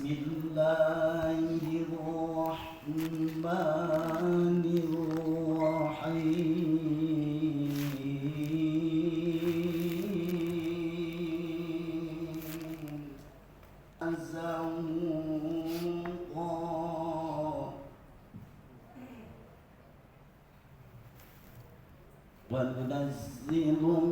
Bismillahirrahmanirrahim. Azawqa wa nunazzilu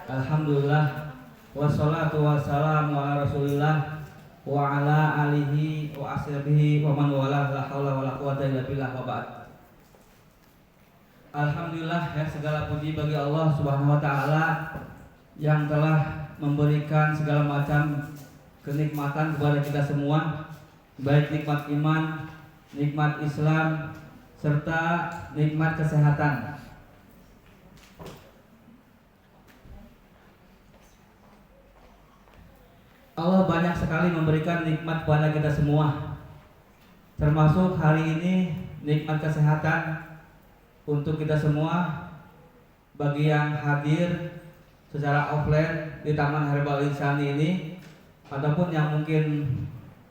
Alhamdulillah wassalatu wassalamu ala rasulillah wa ala alihi wa ashabihi wa man wala la haula wala quwata illa billah wa ba'd. Alhamdulillah, ya, segala puji bagi Allah Subhanahu wa taala yang telah memberikan segala macam kenikmatan kepada kita semua, baik nikmat iman, nikmat Islam, serta nikmat kesehatan. Allah banyak sekali memberikan nikmat kepada kita semua, termasuk hari ini nikmat kesehatan untuk kita semua. Bagi yang hadir secara offline di Taman Herbal Insani ini, ataupun yang mungkin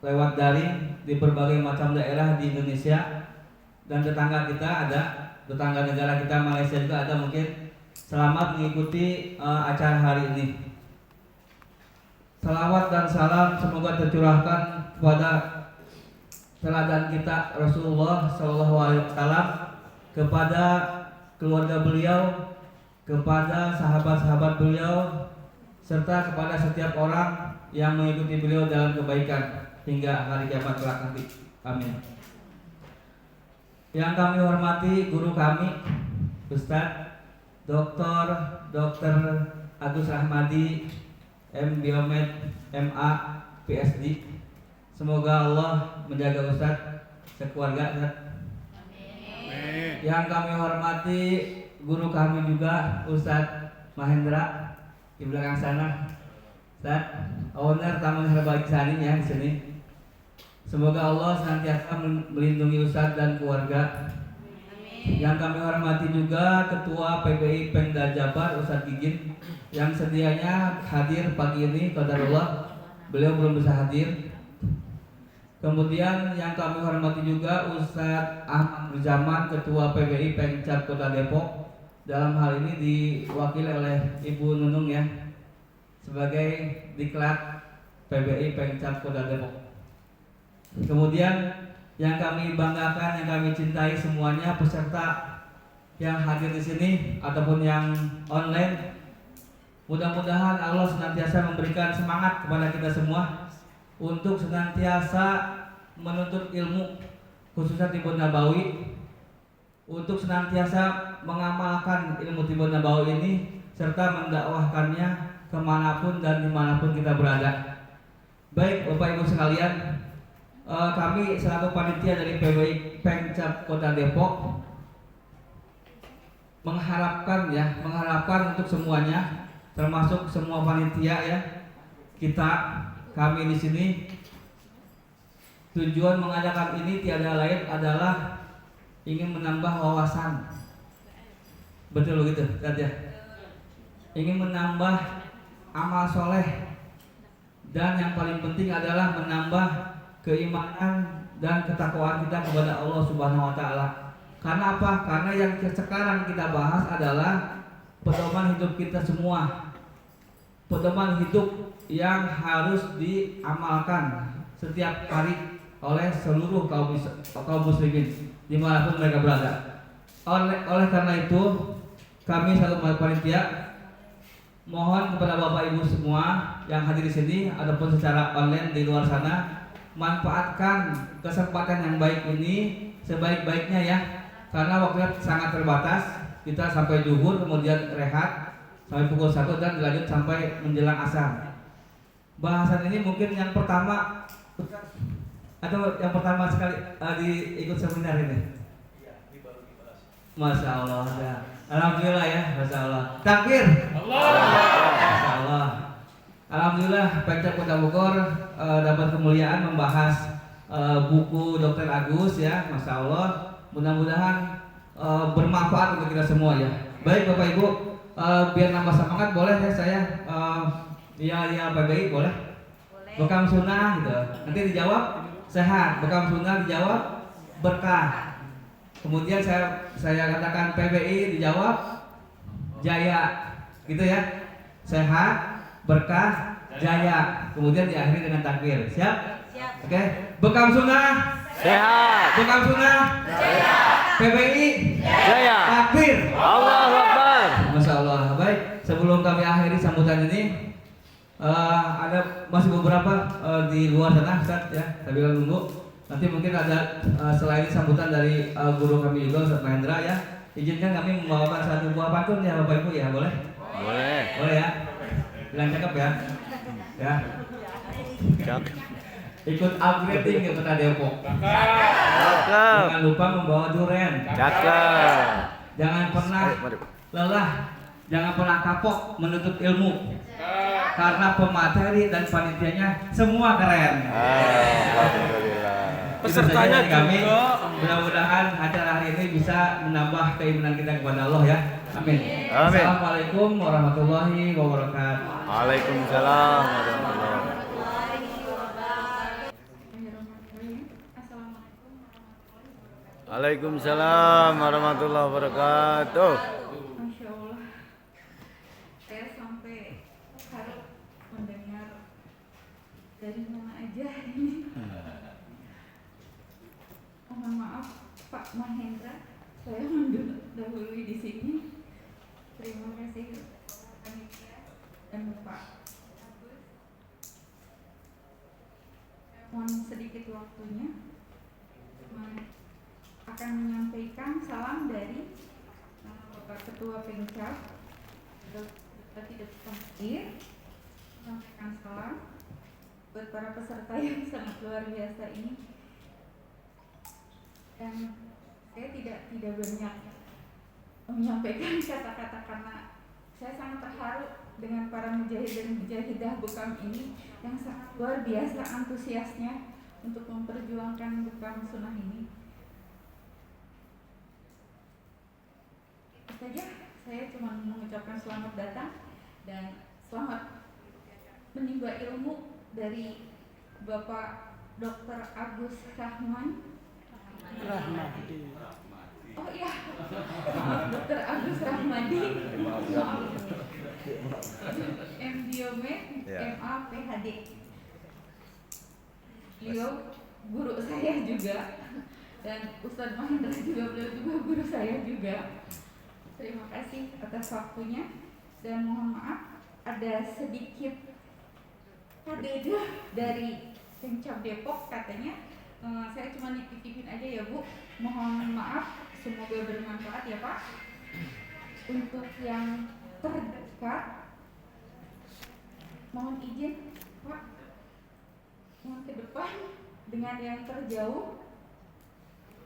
lewat daring di berbagai macam daerah di Indonesia, dan tetangga kita ada, tetangga negara kita Malaysia juga ada, mungkin selamat mengikuti acara hari ini. Salawat dan salam semoga tercurahkan kepada teladan kita Rasulullah SAW, kepada keluarga beliau, kepada sahabat-sahabat beliau, serta kepada setiap orang yang mengikuti beliau dalam kebaikan hingga hari kiamat kelak nanti. Amin. Yang kami hormati guru kami, Ustadz Dr. Agus Rahmadi, M. Biomed, MA, PSD. Semoga Allah menjaga Ustadz sekeluarga. Amin. Yang kami hormati guru kami juga, Ustadz Mahendra di belakang sana, Ustadz owner Taman Herbal Insani ya di sini. Semoga Allah senantiasa melindungi Ustadz dan keluarga. Yang kami hormati juga Ketua PBI Pemda Jabar, Ustadz Gigin, yang sedianya hadir pagi ini, qadarullah beliau belum bisa hadir. Kemudian yang kami hormati juga Ustadz Ahmad Zaman, Ketua PBI Pemcap Kota Depok. Dalam hal ini diwakili oleh Ibu Nunung ya, sebagai Diklat PBI Pemcap Kota Depok. Kemudian yang kami banggakan, yang kami cintai semuanya, peserta yang hadir di sini ataupun yang online, mudah-mudahan Allah senantiasa memberikan semangat kepada kita semua untuk senantiasa menuntut ilmu, khususnya Tibbun Nabawi, untuk senantiasa mengamalkan ilmu Tibbun Nabawi ini serta mendakwahkannya kemanapun dan dimanapun kita berada. Baik Bapak Ibu sekalian, kami selaku panitia dari PBI Pemcap Kota Depok mengharapkan untuk semuanya, termasuk semua panitia ya, kami di sini, tujuan mengadakan ini tiada lain adalah ingin menambah wawasan. Betul begitu, ya? Ingin menambah amal soleh, dan yang paling penting adalah menambah keimanan dan ketakwaan kita kepada Allah Subhanahu wa taala. Karena apa? Karena yang sekarang kita bahas adalah pedoman hidup kita semua. Pedoman hidup yang harus diamalkan setiap hari oleh seluruh kaum muslimin dimanapun mereka berada. Oleh karena itu, kami selaku panitia mohon kepada Bapak Ibu semua yang hadir di sini ataupun secara online di luar sana, manfaatkan kesempatan yang baik ini sebaik-baiknya ya, karena waktunya sangat terbatas. Kita sampai zuhur, kemudian rehat sampai pukul 1 dan dilanjut sampai menjelang asar. Bahasan ini mungkin yang pertama atau yang pertama sekali ikut seminar ini. Masya Allah. Ya. Alhamdulillah ya, Masya Allah. Takbir. Masya Allah. Alhamdulillah Pemkab Kota Bogor dapat kemuliaan membahas buku Dr. Agus ya, Masya Allah. Mudah-mudahan bermanfaat untuk kita semua ya. Baik Bapak Ibu, biar nambah semangat boleh ya saya ya PBI boleh. Bekam sunnah gitu. Nanti dijawab sehat, bekam sunnah dijawab berkah. Kemudian saya katakan PBI dijawab jaya, gitu ya. Sehat, berkah, jaya. Kemudian diakhiri dengan takbir. Siap? Siap. Oke. Bekam sunnah Sehat. bekam sunnah Jaya. PBI Jaya. takbir. Allahu Akbar. Masya Allah. Baik. Sebelum kami akhiri sambutan ini, ada masih beberapa di luar sana, Ustaz ya. Tapi kalau nunggu. Nanti mungkin ada selain sambutan dari guru kami juga Ustaz Mahendra ya. Izinkan kami membawakan satu buah pantun ya Bapak Ibu ya, boleh? Boleh. Boleh ya. Bilang cakep ya. Ya. Cak. Ikut upgrading ke Kota Depok. Cakep. Jangan lupa membawa duren. Cakep. Jangan pernah Mari. lelah. Jangan pernah kapok menuntut ilmu. Karena pemateri dan panitianya semua keren. Alhamdulillah. Pesertanya kami mudah-mudahan acara hari ini bisa menambah keimanan kita kepada Allah ya. Amin. Amin. Assalamualaikum warahmatullahi wabarakatuh. Waalaikumsalam warahmatullahi wabarakatuh. Waalaikumsalam warahmatullahi wabarakatuh. Masya Allah, saya sampai harus mendengar dari mana aja ini. Mohon maaf Pak Mahendra, saya mendahului di sini. Terima kasih panitia dan Bapak Agus. Mohon sedikit waktunya. Akan menyampaikan salam dari Bapak Ketua Pemkab Bupati Depok Pasir, menyampaikan salam buat para peserta yang sangat luar biasa ini. Dan saya tidak banyak menyampaikan kata-kata karena saya sangat terharu dengan para mujahid dan mujahidah Bekam ini yang sangat luar biasa antusiasnya untuk memperjuangkan Bekam Sunnah ini. Saja saya cuma mengucapkan selamat datang dan selamat menimba ilmu dari Bapak Dr. Agus Rahmadi. Oh iya, Dr. Agus Rahmadi, MDiomed, MA, PhD. Beliau guru saya juga dan Ustadz Mahendra juga, beliau juga guru saya juga. Terima kasih atas waktunya dan mohon maaf ada sedikit kado dari Pemkab Depok katanya. Saya cuma nitip-nitipin aja ya Bu. Mohon maaf, semoga bermanfaat ya Pak. Untuk yang terdekat, mohon izin Pak, mohon ke depan dengan yang terjauh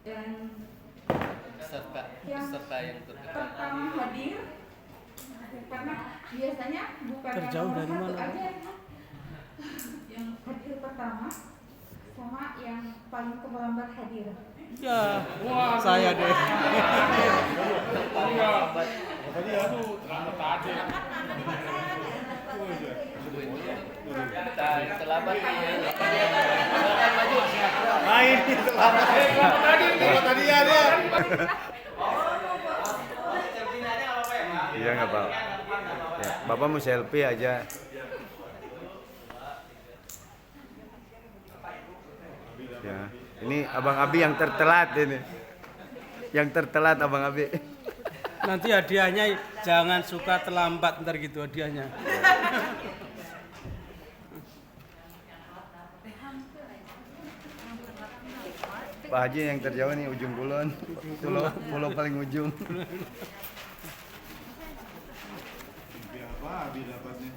dan yang pertama hadir karena biasanya bukan terjauh yang dari nomor mana? satu aja yang hadir pertama sama yang paling terlambat hadir. Ya, saya deh. Selamat Main selamat. Tadi ya dia. Iya nggak apa. Ya, Bapak mau selfie aja. Ya, ini Abang Abi yang tertelat ini. Yang tertelat Abang Abi. Nanti hadiahnya jangan suka terlambat ntar gitu hadiahnya. Pak Haji yang terjauh nih ujung kulon. Pulau paling ujung.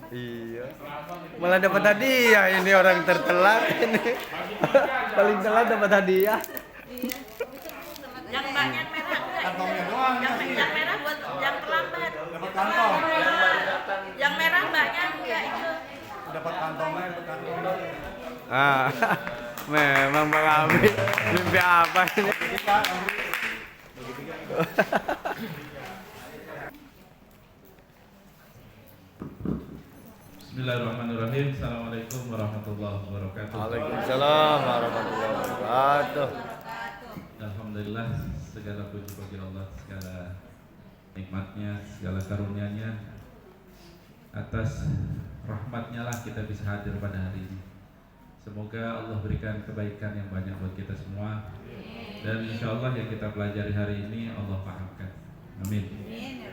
Iya. Malah dapat hadiah ini orang tertelat ini. Paling telat dapat hadiah. Yang banyak merah. Kantongnya doang. Yang merah buat yang terlambat. Dapat kantong. Yang merah mbaknya enggak itu. Dapat kantongnya, dapat kantong. Ah, memang Bang Abi mimpi apa ini? Bismillahirrahmanirrahim. Assalamualaikum warahmatullahi wabarakatuh. Waalaikumsalam warahmatullahi wabarakatuh. Alhamdulillah, segala puji bagi Allah, segala nikmatnya, segala karunia-Nya. Atas rahmat-Nya lah kita bisa hadir pada hari ini. Semoga Allah berikan kebaikan yang banyak buat kita semua. Dan insya Allah yang kita pelajari hari ini Allah pahamkan. Amin.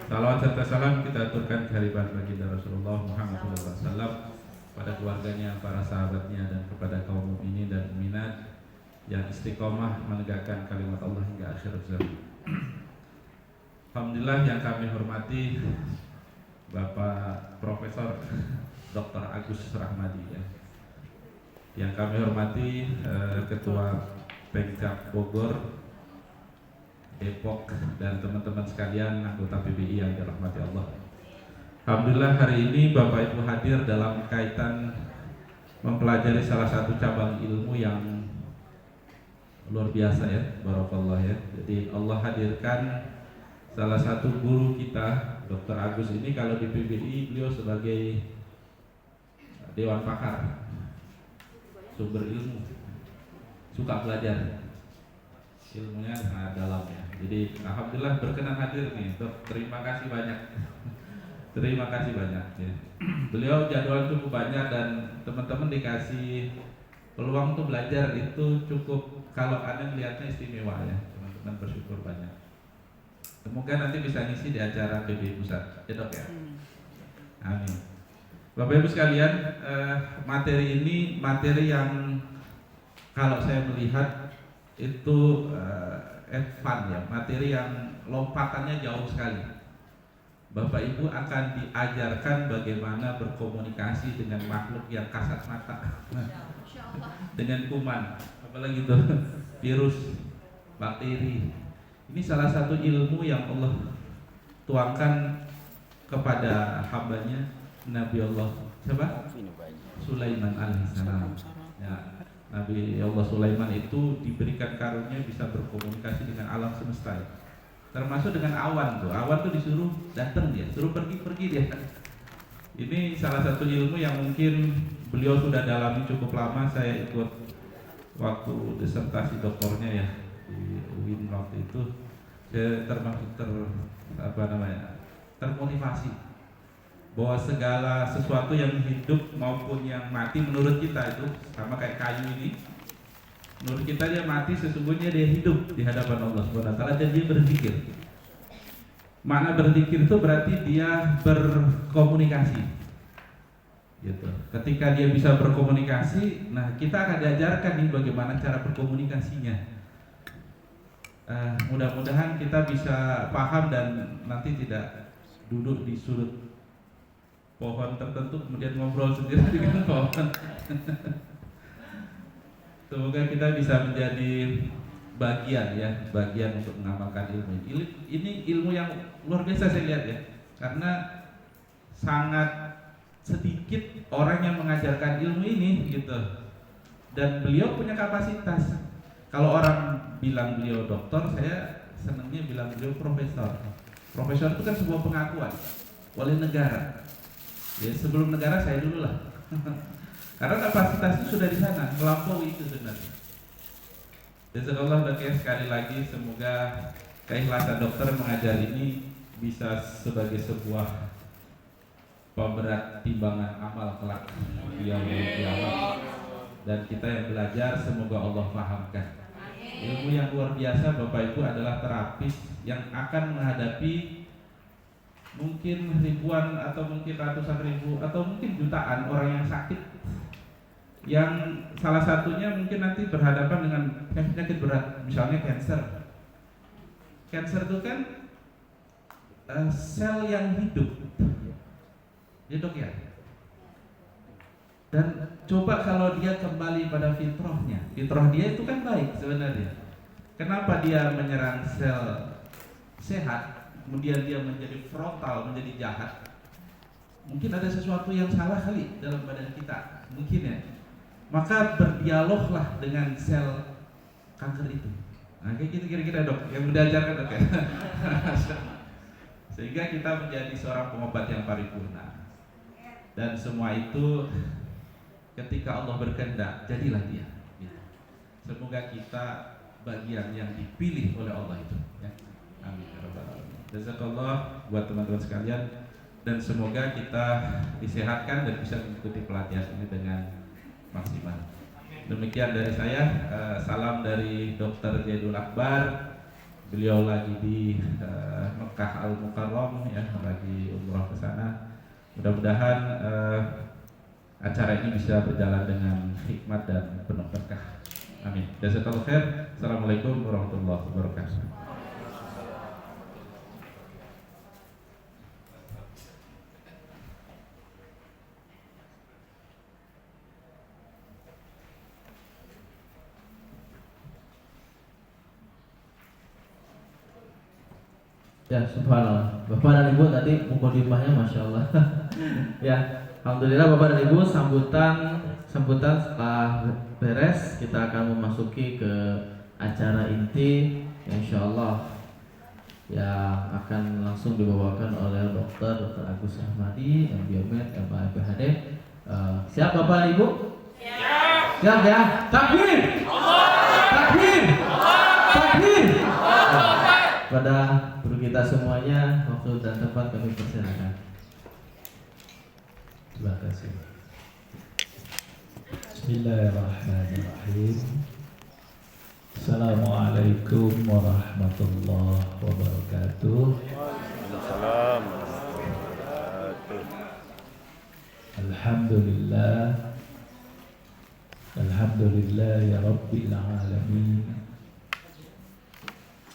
Salawat serta salam kita aturkan kehadiran baginda Rasulullah Muhammad SAW pada keluarganya, para sahabatnya, dan kepada kaum mukminin dan mukminat yang istiqomah menegakkan kalimat Allah hingga akhir zaman. Alhamdulillah yang kami hormati Bapak Profesor Dr. Agus Rahmadi ya. Yang kami hormati Ketua Pemkab Bogor, Depok, dan teman-teman sekalian anggota PBI yang dirahmati Allah. Alhamdulillah hari ini Bapak Ibu hadir dalam kaitan mempelajari salah satu cabang ilmu yang luar biasa ya, barakallah ya. Jadi Allah hadirkan salah satu guru kita, Dr. Agus ini. Kalau di PBI beliau sebagai Dewan Pakar, sumber ilmu, suka belajar, ilmunya sangat dalam ya. Jadi alhamdulillah berkenan hadir nih, Dok. Terima kasih banyak. Terima kasih banyak ya. Beliau jadwal cukup banyak dan teman-teman dikasih peluang untuk belajar itu cukup, kalau Anda melihatnya istimewa ya. Teman-teman bersyukur banyak. Semoga nanti bisa ngisi di acara PBI Pusat. Ya Dok ya. Amin. Bapak Ibu sekalian, materi ini materi yang kalau saya melihat itu advance ya, materi yang lompatannya jauh sekali. Bapak Ibu akan diajarkan bagaimana berkomunikasi dengan makhluk yang kasat mata, dengan kuman, apalagi itu virus, bakteri. Ini salah satu ilmu yang Allah tuangkan kepada hambanya Nabi Allah siapa? Sulaiman alaihissalam. Ya. Nabi Allah Sulaiman itu diberikan karunia bisa berkomunikasi dengan alam semesta ya. Termasuk dengan awan tuh. Awan tuh disuruh datang dia, suruh pergi dia. Ini salah satu ilmu yang mungkin beliau sudah dalami cukup lama. Saya ikut waktu disertasi doktornya ya di UIN waktu itu. Saya termasuk termotivasi bahwa segala sesuatu yang hidup maupun yang mati menurut kita itu sama kayak kayu ini. Menurut kita dia mati, sesungguhnya dia hidup di hadapan Allah Subhanahu wa taala dan dia berzikir. Makna berzikir itu berarti dia berkomunikasi. Gitu. Ketika dia bisa berkomunikasi, nah kita akan diajarkan nih bagaimana cara berkomunikasinya. Mudah-mudahan kita bisa paham dan nanti tidak duduk di sudut pohon tertentu kemudian ngobrol sendiri dengan pohon. Semoga kita bisa menjadi bagian untuk mengamalkan ilmu ini. Ini ilmu yang luar biasa saya lihat ya, karena sangat sedikit orang yang mengajarkan ilmu ini gitu. Dan beliau punya kapasitas. Kalau orang bilang beliau doktor, saya senangnya bilang beliau profesor. Profesor itu kan sebuah pengakuan oleh negara. Ya, sebelum negara saya dulu lah. Karena kapasitas itu sudah di sana, melampaui itu sebenarnya. Jazakallah khairan sekali lagi, semoga keikhlasan dokter mengajar ini bisa sebagai sebuah pemberat timbangan amal kelak di yaumul qiyamah. Dan kita yang belajar semoga Allah pahamkan. Ilmu yang luar biasa Bapak Ibu adalah terapis yang akan menghadapi mungkin ribuan atau mungkin ratusan ribu atau mungkin jutaan orang yang sakit, yang salah satunya mungkin nanti berhadapan dengan penyakit berat, misalnya kanker. Kanker itu kan sel yang hidup, ya Dok ya. Dan coba kalau dia kembali pada fitrahnya, fitrah dia itu kan baik sebenarnya. Kenapa dia menyerang sel sehat? kemudian dia menjadi frontal, menjadi jahat, mungkin ada sesuatu yang salah kali dalam badan kita, mungkin ya. Maka berdialoglah dengan sel kanker itu. Nah, kayak gitu kira-kira dok, yang udah ajarkan dok ya. Sehingga kita menjadi seorang pengobat yang paripurna. Dan semua itu ketika Allah berkehendak, jadilah dia. Gitu. Semoga kita bagian yang dipilih oleh Allah itu. Ya. Amin. Jazakallah buat teman-teman sekalian, dan semoga kita disehatkan dan bisa mengikuti pelatihan ini dengan maksimal. Demikian dari saya, salam dari Dr. Zaidul Akbar. Beliau lagi di Mekah Al Mukarram ya, lagi umrah ke sana. Mudah-mudahan acara ini bisa berjalan dengan hikmat dan penuh berkah. Amin. Jazakallahu khair. Assalamualaikum warahmatullahi wabarakatuh. Ya, subhanallah. Bapak dan Ibu tadi mukadimahnya Masya Allah. Ya, alhamdulillah Bapak dan Ibu, sambutan setelah beres kita akan memasuki ke acara inti yang Insya Allah yang akan langsung dibawakan oleh Dr. Agus Rahmadi, MBiomed, MPHD. Siap Bapak dan Ibu? Siap ya? Takbir! Takbir! Takbir! Pada guru kita semuanya, waktu dan tempat kami persilakan. Terima kasih. Bismillahirrahmanirrahim. Assalamualaikum warahmatullahi wabarakatuh. Waalaikumsalam warahmatullahi wabarakatuh. Alhamdulillah. Alhamdulillah ya Rabbil alamin.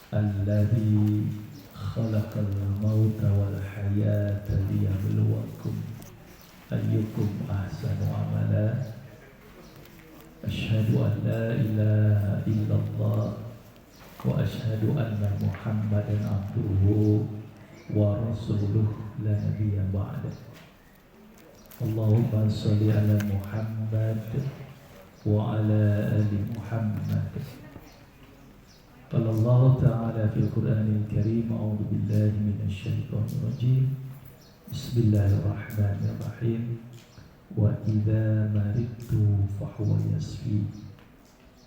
Alladzi khalaqal mauta wal hayata liyabluwakum ayyukum ahsanu amala. Asyhadu an la ilaha illallah wa asyhadu anna Muhammadan abduhu wa rasuluh la nabiyya ba'da. Allahumma shalli ala Muhammad wa ala ali Muhammad. Qala Allah Ta'ala fil Qur'anil Karim, a'udzu billahi minasy syaithanir rajim. Bismillahirrahmanirrahim. Wa idza maridtu fa huwa yasfi.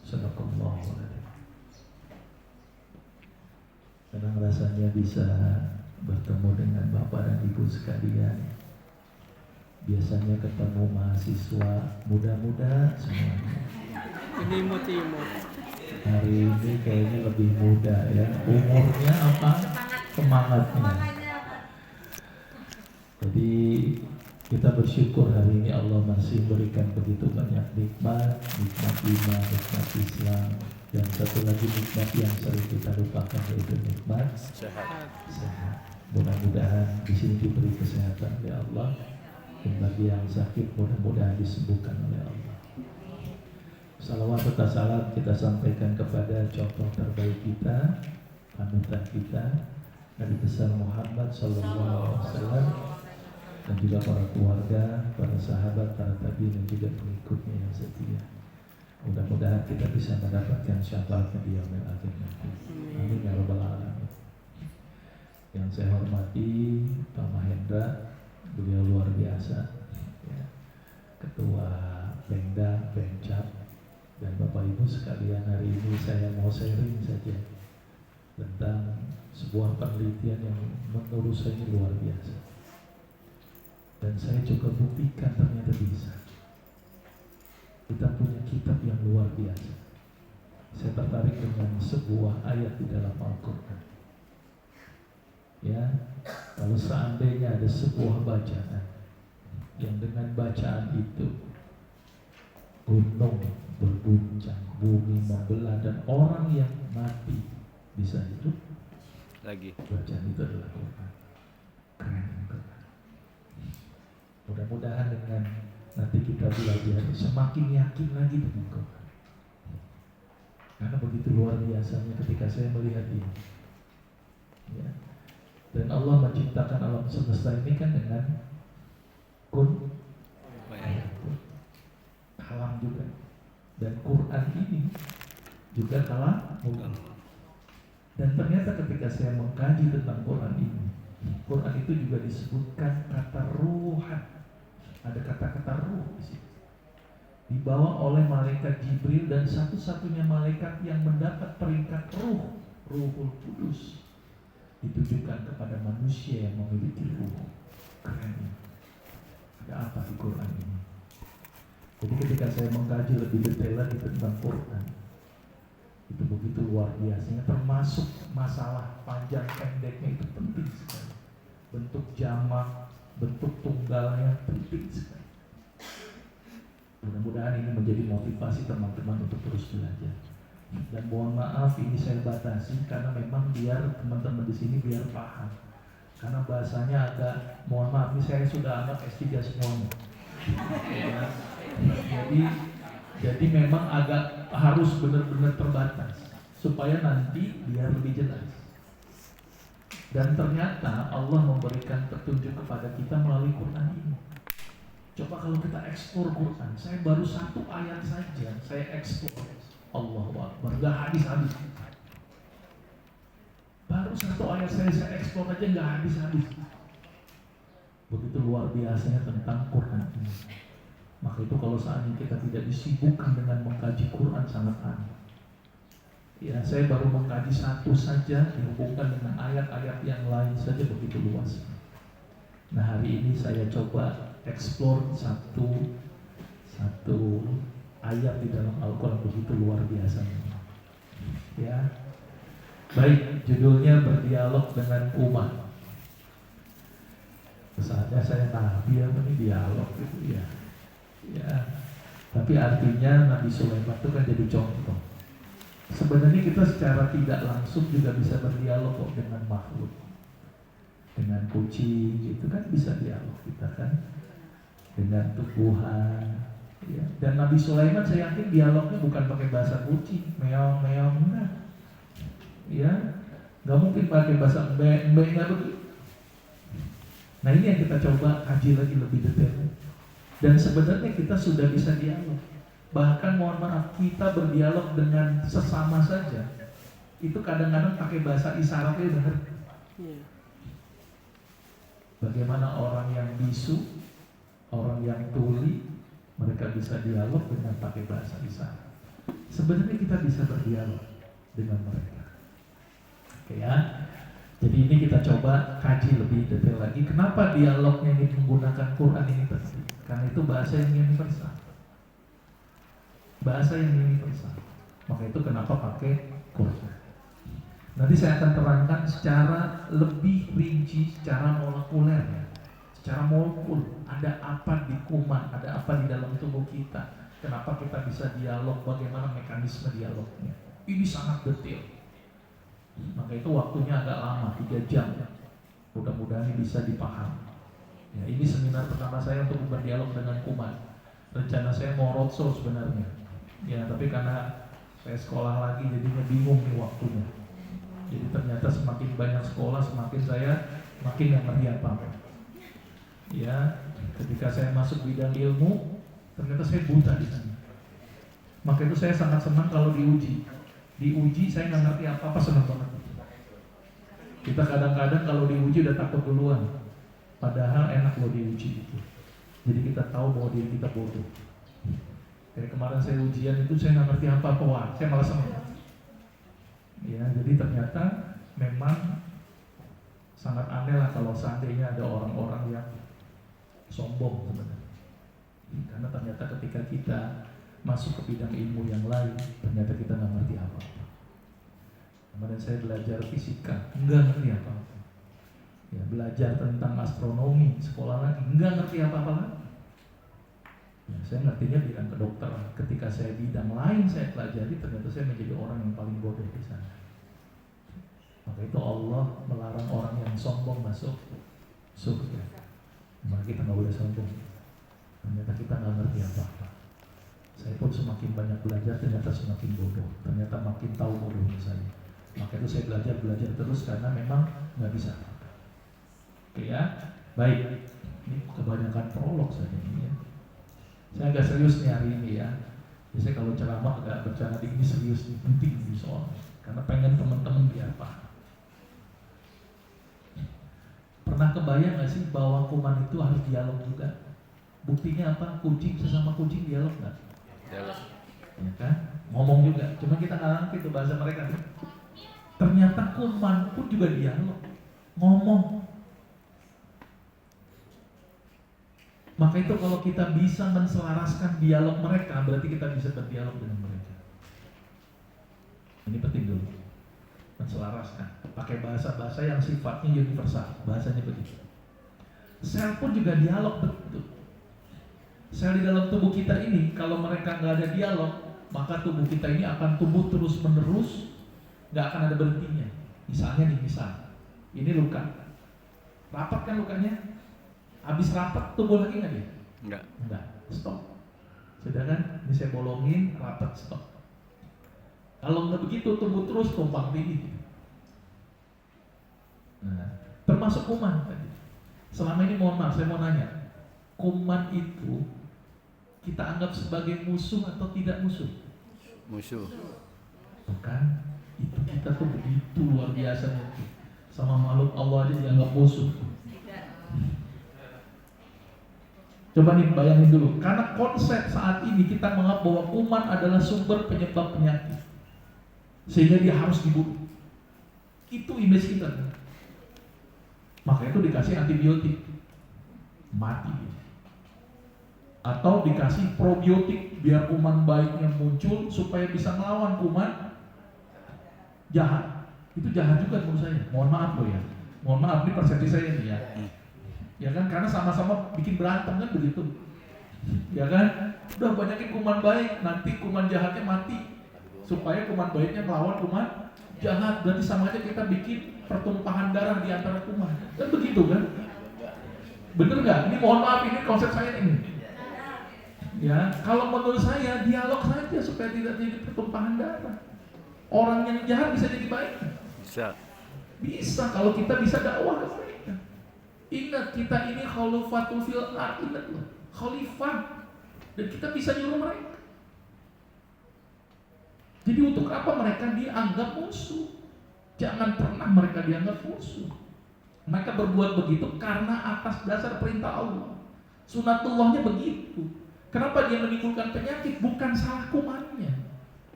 Sadaqallahu alazim. Senang rasanya bisa bertemu dengan Bapak dan Ibu sekalian. Biasanya ketemu mahasiswa muda-muda semuanya. Imut-imut. Hari ini kayaknya lebih muda ya. Umurnya apa? Semangatnya. Jadi kita bersyukur hari ini Allah masih berikan begitu banyak nikmat iman, nikmat Islam, dan satu lagi nikmat yang sering kita lupakan yaitu nikmat sehat. Mudah-mudahan di sini diberi kesehatan oleh Allah, dan bagi yang sakit mudah-mudahan disembuhkan oleh Allah. Salawat serta salam kita sampaikan kepada contoh terbaik kita, panutan kita, Nabi besar Muhammad Sallallahu Alaihi Wasallam, dan juga para keluarga, para sahabat, para tabi'in dan juga pengikutnya yang setia. Mudah-mudahan kita bisa mendapatkan syafaatnya di yaumil akhir nanti. Amin ya rabbal alamin. Yang saya hormati Pak Mahendra, beliau luar biasa, ya. Ketua Pemda, Pemcap, dan Bapak Ibu sekalian, hari ini saya mau sharing saja tentang sebuah penelitian yang menurut saya luar biasa. Dan saya juga buktikan ternyata bisa. Kita punya kitab yang luar biasa. Saya tertarik dengan sebuah ayat di dalam Al-Quran. Ya, kalau seandainya ada sebuah bacaan yang dengan bacaan itu gunung berguncang, bumi membelah, dan orang yang mati bisa hidup Lagi. bacaan itu adalah Quran. Keren. Mudah-mudahan dengan nanti kita belajar semakin yakin lagi dengan Quran. Karena begitu luar biasanya ketika saya melihat ini. Ya. Dan Allah menciptakan alam semesta ini kan dengan kun fayakun. Kalam juga. Dan Quran ini juga kalam. Dan ternyata ketika saya mengkaji tentang Quran ini, Quran itu juga disebutkan kata ruhan. Ada kata-kata ruh di situ. Dibawa oleh malaikat Jibril dan satu-satunya malaikat yang mendapat peringkat ruh, Ruhul Kudus, ditujukan kepada manusia yang memiliki ruh. Keren. Ada apa di Quran ini? Jadi ketika saya mengkaji lebih detail lagi tentang Quran, itu begitu luar biasanya, termasuk masalah panjang pendeknya itu penting sekali. Bentuk jamak, bentuk tunggalnya penting sekali. Mudah-mudahan ini menjadi motivasi teman-teman untuk terus belajar. Dan mohon maaf ini saya batasi karena memang biar teman-teman di sini biar paham. Karena bahasanya agak, mohon maaf ini saya sudah anggap S3 semuanya. Ya. Jadi memang agak harus benar-benar terbatas supaya nanti biar lebih jelas. Dan ternyata Allah memberikan petunjuk kepada kita melalui Quran ini. Coba kalau kita eksplor Quran, saya baru satu ayat saja saya eksplor. Allahu Akbar, gak habis-habis. Baru satu ayat saya eksplor aja gak habis-habis. Begitu luar biasanya tentang Quran ini. Maka itu kalau saatnya kita tidak disibukkan dengan mengkaji Quran sangat aneh. Ya, saya baru mengkaji satu saja dihubungkan dengan ayat-ayat yang lain saja begitu luas. Nah hari ini saya coba explore satu ayat di dalam Al-Quran begitu luar biasa. Ya, baik, judulnya berdialog dengan umat. Saatnya saya nabi apa nih dialog gitu ya. Ya, tapi artinya Nabi Sulaiman itu kan jadi contoh. Sebenarnya kita secara tidak langsung juga bisa berdialog kok dengan makhluk, dengan kucing, itu kan bisa dialog kita kan, dengan tumbuhan. Ya. Dan Nabi Sulaiman saya yakin dialognya bukan pakai bahasa kucing, meong meong enggak. Ya, nggak mungkin pakai bahasa embe enggak begitu. Nah ini yang kita coba kaji lagi lebih detail. Dan sebenarnya kita sudah bisa dialog. Bahkan mohon maaf kita berdialog dengan sesama saja. Itu kadang-kadang pakai bahasa isyaratnya benar. Bagaimana orang yang bisu, orang yang tuli, mereka bisa dialog dengan pakai bahasa isyarat. Sebenarnya kita bisa berdialog dengan mereka. Oke ya. Jadi ini kita coba kaji lebih detail lagi. Kenapa dialognya ini menggunakan Quran ini penting? Karena itu bahasa yang universal. Bahasa yang universal. Maka itu kenapa pakai Quran. Nanti saya akan terangkan secara lebih rinci, secara molekuler, secara molekul. Ada apa di kuman, ada apa di dalam tubuh kita. Kenapa kita bisa dialog, bagaimana mekanisme dialognya. Ini sangat detail. Maka itu waktunya agak lama, 3 jam. Mudah-mudahan ini bisa dipahami. Ya, ini seminar pertama saya untuk berdialog dengan kuman. Rencana saya mau roadshow sebenarnya. Ya, tapi karena saya sekolah lagi jadinya bingung nih waktunya. Jadi ternyata semakin banyak sekolah semakin saya makin nggak ngerti apa-apa. Ya, ketika saya masuk bidang ilmu, ternyata saya buta di sana. Maka itu saya sangat senang kalau diuji. Diuji saya nggak ngerti apa-apa, senang banget. Kita kadang-kadang kalau diuji udah takut duluan. Padahal enak loh diuji itu. Jadi kita tahu bahwa diri kita bodoh. Kayak kemarin saya ujian itu saya nggak ngerti apa-apa, wah saya malah senang. Ya, jadi ternyata memang sangat aneh lah kalau seandainya ada orang-orang yang sombong sebenarnya. Karena ternyata ketika kita masuk ke bidang ilmu yang lain, ternyata kita nggak ngerti apa-apa. Kemarin saya belajar fisika, nggak ngerti apa-apa. Ya, belajar tentang astronomi, sekolah lagi, nggak ngerti apa-apa lagi. Ya, saya ngertinya bidang kedokteran. Ketika saya bidang lain saya pelajari, ternyata saya menjadi orang yang paling bodoh di sana. Maka itu Allah melarang orang yang sombong masuk surga. Maka kita nggak boleh sombong. Ternyata kita nggak ngerti apa-apa. Saya pun semakin banyak belajar, ternyata semakin bodoh. Ternyata makin tahu bodohnya saya. Maka itu saya belajar terus karena memang nggak bisa apa-apa. Oke ya, baik. Ini kebanyakan prolog saja ini ya. Saya agak serius nih hari ini ya. Biasanya kalau ceramah agak bercanda ini serius nih, penting nih soalnya. Karena pengen teman-teman biar paham. Pernah kebayang nggak sih bahwa kuman itu harus dialog juga? Buktinya apa? Kucing sesama kucing dialog nggak? Dialog. Ya kan? Ngomong juga. Cuma kita nggak ngerti itu bahasa mereka. Ternyata kuman pun juga dialog, ngomong. Maka itu kalau kita bisa menselaraskan dialog mereka, berarti kita bisa berdialog dengan mereka. Ini penting dulu, menselaraskan, pakai bahasa-bahasa yang sifatnya universal, bahasanya begitu. Sel pun juga dialog betul. Sel di dalam tubuh kita ini, kalau mereka nggak ada dialog, maka tubuh kita ini akan tumbuh terus menerus, nggak akan ada berhentinya. Misalnya nih, ini luka, rapat kan lukanya? Habis rapat tumbuh lagi nggak dia? Enggak, stop. Sudah kan? Ini saya bolongin, rapat, stop. Kalau nggak begitu tumbuh terus, tumpang tinggi. Nah, termasuk kuman tadi. Selama ini mohon maaf, saya mau nanya, kuman itu kita anggap sebagai musuh atau tidak musuh? Musuh. Bukan? Itu kita tuh begitu luar biasanya. Sama makhluk Allah aja dianggap musuh. Coba nih bayangin dulu, karena konsep saat ini kita menganggap bahwa kuman adalah sumber penyebab penyakit, sehingga dia harus dibunuh. Itu image kita. Maka itu dikasih antibiotik, mati. Atau dikasih probiotik biar kuman baiknya muncul supaya bisa melawan kuman jahat. Itu jahat juga menurut saya. Mohon maaf loh ya. Mohon maaf, ini persepsi saya nih ya. Ya kan, karena sama-sama bikin berantem kan begitu. Ya kan, udah banyakin kuman baik, nanti kuman jahatnya mati supaya kuman baiknya melawan kuman jahat. Berarti sama aja kita bikin pertumpahan darah di antara kuman. Kan begitu kan? Bener nggak? Ini mohon maaf, ini konsep saya ini. Ya, kalau menurut saya dialog saja supaya tidak terjadi pertumpahan darah. Orang yang jahat bisa jadi baik. Bisa kalau kita bisa dakwah ke mereka. Ingat, kita ini khalifatul fil ard, ingat loh, khalifah, dan kita bisa nyuruh mereka. Jadi untuk apa mereka dianggap musuh? Jangan pernah mereka dianggap musuh. Mereka berbuat begitu karena atas dasar perintah Allah. Sunatullahnya begitu. Kenapa dia menimbulkan penyakit? Bukan salah kumannya,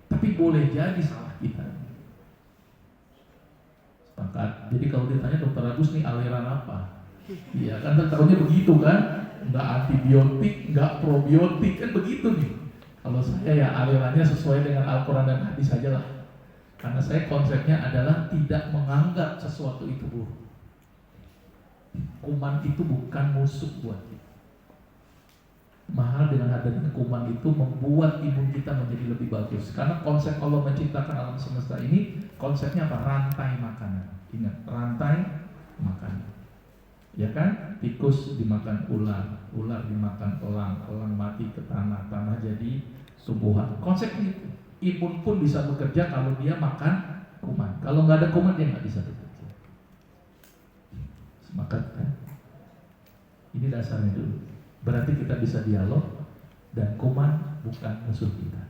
tapi boleh jadi salah kita. Sepakat. Jadi kalau ditanya Dokter Agus nih aliran apa? Iya kan, tahunya begitu kan, nggak antibiotik, nggak probiotik, kan begitu nih. Kalau saya ya alirannya sesuai dengan Al-Quran dan hadis saja lah. Karena saya konsepnya adalah tidak menganggap sesuatu itu buruk. Kuman itu bukan musuh buat kita. Mahal dengan adanya kuman itu membuat imun kita menjadi lebih bagus. Karena konsep Allah menciptakan alam semesta ini, konsepnya apa? Rantai makanan. Ingat, rantai makanan. Ya kan, tikus dimakan ular, ular dimakan elang, elang mati ke tanah, tanah jadi tumbuhan. Konsep itu, imun pun bisa bekerja kalau dia makan kuman. Kalau nggak ada kuman dia nggak bisa bekerja. Sepakat kan? Ini dasarnya dulu. Berarti kita bisa dialog dan kuman bukan musuh kita.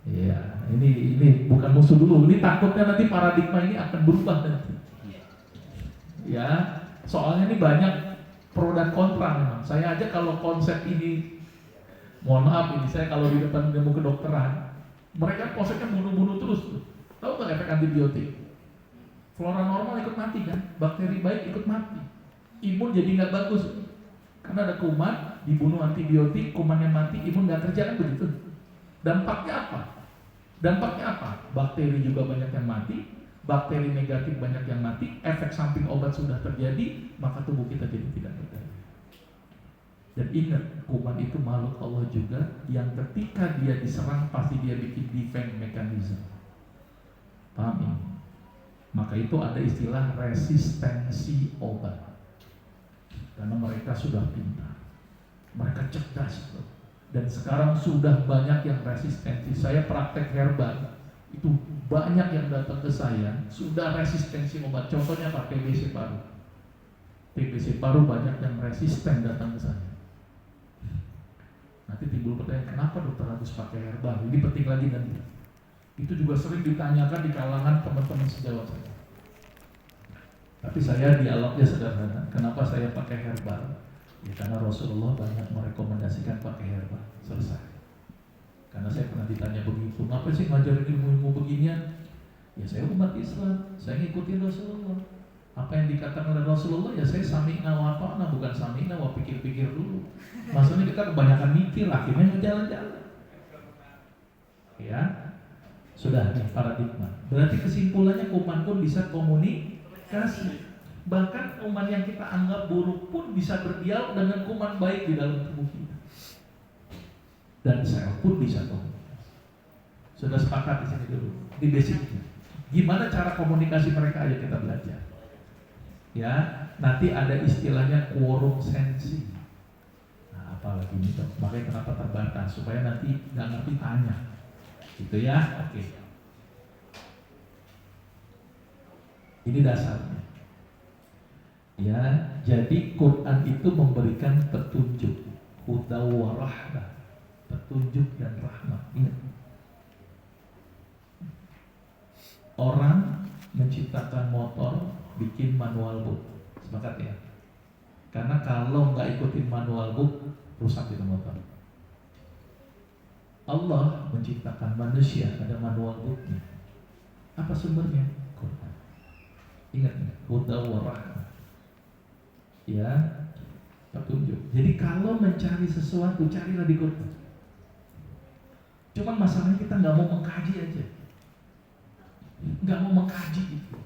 Iya, ini bukan musuh dulu. Ini takutnya nanti paradigma ini akan berubah nanti. Ya. Soalnya ini banyak pro dan kontra memang. Saya aja kalau konsep ini, mohon maaf ini saya kalau di depan ilmu kedokteran, mereka konsepnya bunuh-bunuh terus. Tahu nggak efek antibiotik? Flora normal ikut mati kan, bakteri baik ikut mati, imun jadi nggak bagus. Karena ada kuman, dibunuh antibiotik, kumannya mati, imun nggak kerja kan begitu. Dampaknya apa? Dampaknya apa? Bakteri juga banyak yang mati. Bakteri negatif banyak yang mati, efek samping obat sudah terjadi, maka tubuh kita jadi tidak berdaya. Dan ingat, kuman itu makhluk Allah juga yang ketika dia diserang pasti dia bikin defense mechanism. Paham ini? Maka itu ada istilah resistensi obat. Karena mereka sudah pintar, mereka cerdas, dan sekarang sudah banyak yang resistensi. Saya praktek herbal, itu banyak yang datang ke saya sudah resistensi obat. Contohnya apa? TBC paru. TBC paru banyak yang resisten datang ke saya. Nanti timbul pertanyaan, kenapa dokter Agus pakai herbal? Ini penting lagi nanti. Itu juga sering ditanyakan di kalangan teman-teman sejawat saya. Tapi saya dialognya sederhana. Kenapa saya pakai herbal? Ya karena Rasulullah banyak merekomendasikan pakai herbal. Selesai. Karena saya pernah ditanya begitu, ngapa sih ngajarin ilmu-ilmu beginian? Ya saya umat Islam, saya ngikutin Rasulullah. Apa yang dikatakan oleh Rasulullah ya saya sami'na wa ata'na, bukan sami'na wa pikir-pikir dulu. Maksudnya kita kebanyakan mikir, akhirnya jalan-jalan. Ya, sudah nih paradigma. Berarti kesimpulannya kuman pun bisa komunikasi. Bahkan kuman yang kita anggap buruk pun bisa berdialog dengan kuman baik di dalam tubuh kita. Dan sel pun bisa komunikasi. Sudah sepakat di sini dulu, di basicnya. Gimana cara komunikasi mereka? Ayo kita belajar. Ya, nanti ada istilahnya quorum sensi. Nah, apalagi ini dong. Makanya kenapa terbatas supaya nanti nggak ngerti tanya. Gitu ya, oke. Ini dasarnya. Ya, jadi Quran itu memberikan petunjuk, huda wa rahmah, petunjuk dan rahmat. Ingat. Orang menciptakan motor, bikin manual book, sepakat ya? Karena kalau nggak ikutin manual book, rusak itu motor. Allah menciptakan manusia, ada manual booknya. Apa sumbernya? Quran. Ingat nggak? Huda wa rahmah. Ya, petunjuk. Jadi kalau mencari sesuatu, carilah di Quran. Cuman masalahnya kita nggak mau mengkaji aja, nggak mau mengkaji itu.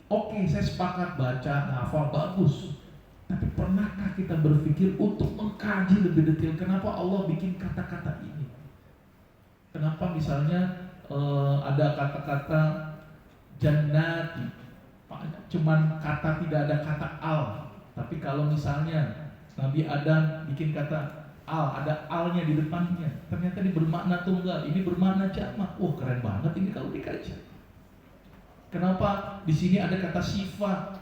Oke, saya sepakat baca, ngafal bagus. Tapi pernahkah kita berpikir untuk mengkaji lebih detail? Kenapa Allah bikin kata-kata ini? Kenapa misalnya ada kata-kata jannati, cuman kata tidak ada kata al. Tapi kalau misalnya Nabi Adam bikin kata al, ada alnya di depannya, ternyata ini bermakna tunggal, ini bermakna jamak. Wah, keren banget ini kalau dikaji. Kenapa di sini ada kata sifat,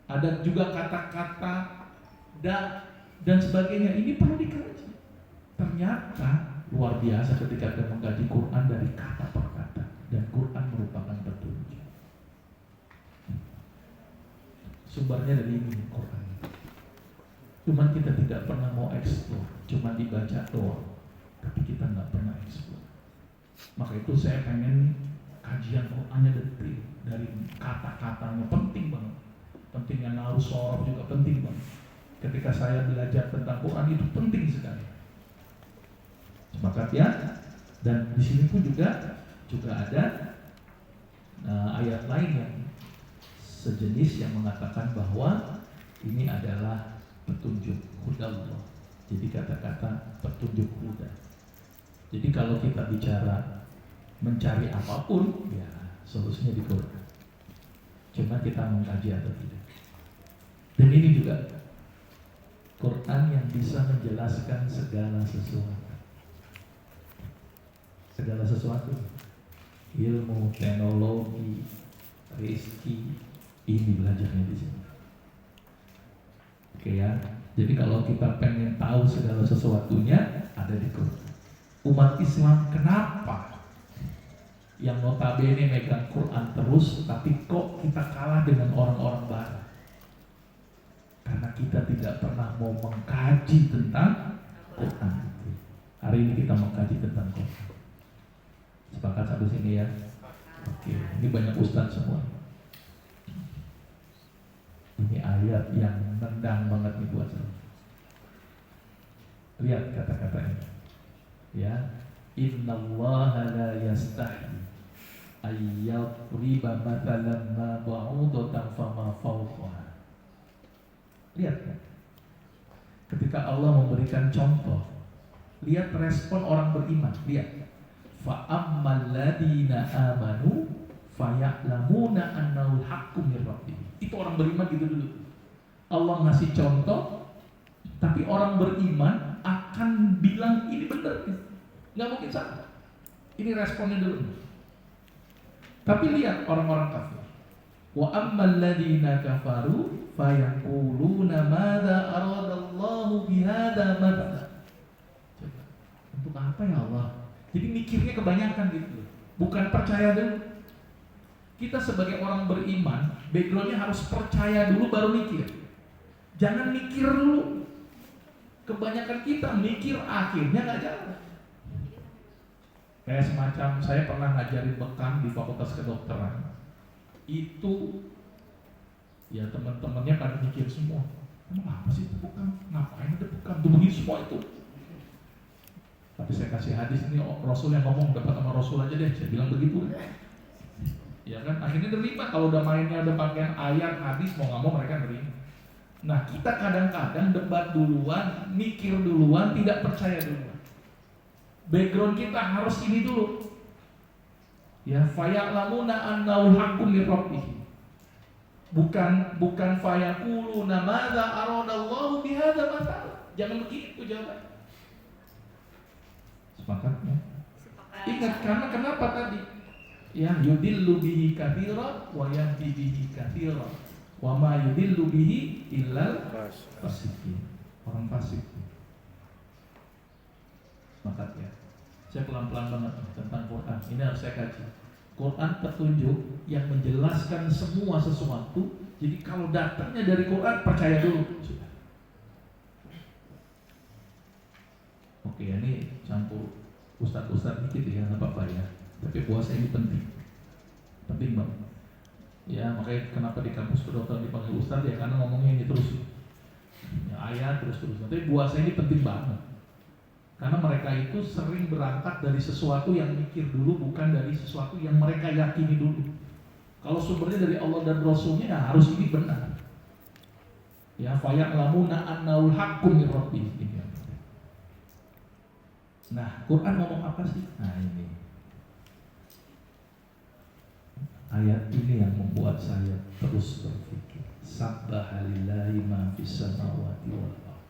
ada juga kata-kata dan sebagainya. Ini perlu dikaji. Ternyata luar biasa ketika kita mengkaji Quran dari kata per kata, dan Quran merupakan petunjuk. Sumbernya dari ini Quran. Cuman kita tidak pernah mau eksplor, cuma dibaca doang, tapi kita nggak pernah eksplor. Maka itu saya pengen kajian Qurannya detail, dari kata-katanya penting banget. Pentingnya nahu sorof juga penting banget. Ketika saya belajar tentang Quran itu penting sekali. Sepakat ya? Dan di sini pun juga ada ayat lain yang sejenis yang mengatakan bahwa ini adalah petunjuk hudallah. Jadi kata-kata petunjuk huda. Jadi kalau kita bicara mencari apapun, ya solusinya di Quran. Cuma kita mengkaji atau tidak. Dan ini juga Quran yang bisa menjelaskan segala sesuatu. Segala sesuatu. Ilmu, teknologi, rezeki, ini belajarnya di sini. Oke ya. Jadi kalau kita pengen tahu segala sesuatunya, ada di Quran. Umat Islam kenapa yang notabene megang Quran terus, tapi kok kita kalah dengan orang-orang barat? Karena kita tidak pernah mau mengkaji tentang Quran. Hari ini kita mengkaji tentang Quran. Sepakat sampai sini ya? Oke, ini banyak ustaz semua. Ini ayat yang nendang banget nih buat saya. Lihat kata-katanya. Ya, innallaha la yastahi ayyadriba mathalan ma ba'udatan fama fawqaha. Lihat kan? Ketika Allah memberikan contoh, lihat respon orang beriman. Lihat, fa ammal ladina amanu faya'lamuna annahu haqqun mir rabbihim. Itu orang beriman gitu dulu. Allah ngasih contoh, tapi orang beriman akan bilang ini benar, nggak mungkin salah. Ini responnya dulu. Tapi lihat orang-orang kafir. Wa ammal ladzina kafaru fayaquluna madza aradallahu bihadza mathalan. Coba, untuk apa ya Allah? Jadi mikirnya kebanyakan gitu. Bukan percaya dulu. Kita sebagai orang beriman, backgroundnya harus percaya dulu baru mikir. Jangan mikir dulu. Kebanyakan kita mikir akhirnya nggak jalan. Kayak semacam saya pernah ngajarin bekam di Fakultas Kedokteran. Itu ya teman-temannya pada mikir semua, emang apa sih itu bekam? Ngapain ada bekam? Tubuhin semua itu. Tapi saya kasih hadis ini, Rasul yang ngomong, dapat sama Rasul aja deh, saya bilang begitu. Ya kan, akhirnya nerima. Kalau udah mainnya udah pakaian ayat, hadis, mau nggak mau mereka nerima. Nah kita kadang-kadang debat duluan, mikir duluan, tidak percaya duluan. Background kita harus ini dulu. Ya, faya'lamuna annahu haqqun min rabbih. Bukan fayaquluna madza aradallahu bihadza matal. Jangan begitu jawabannya. Sepakat ya? Ingat, karena kenapa tadi? Ya, yudillu bihi katsira wa yahdi bihi katsira. Wa ma yudillu bihi illal fasiqin. Orang fasik. Sepakat ya? Saya pelan-pelan banget tentang Quran. Ini harus saya kaji. Quran petunjuk yang menjelaskan semua sesuatu. Jadi kalau datangnya dari Quran, percaya dulu. Sudah. Oke, ini campur ustaz-ustaz dikit ya, nggak apa-apa ya. Tapi puasa ini penting. Penting banget. Ya, makanya kenapa di kampus kedokteran dipanggil ustaz ya, karena ngomongnya ini terus. Ya, ayat terus-terus. Tapi puasa ini penting banget. Karena mereka itu sering berangkat dari sesuatu yang mikir dulu, bukan dari sesuatu yang mereka yakini dulu. Kalau sumbernya dari Allah dan Rasulnya, ya harus ini benar. Ya, faya'lamuna annahul haqqun min rabbih. Nah, Quran ngomong apa sih? Nah ini. Ayat ini yang membuat saya terus berpikir. Sabbaha lillahi ma fis samawati wal ardh.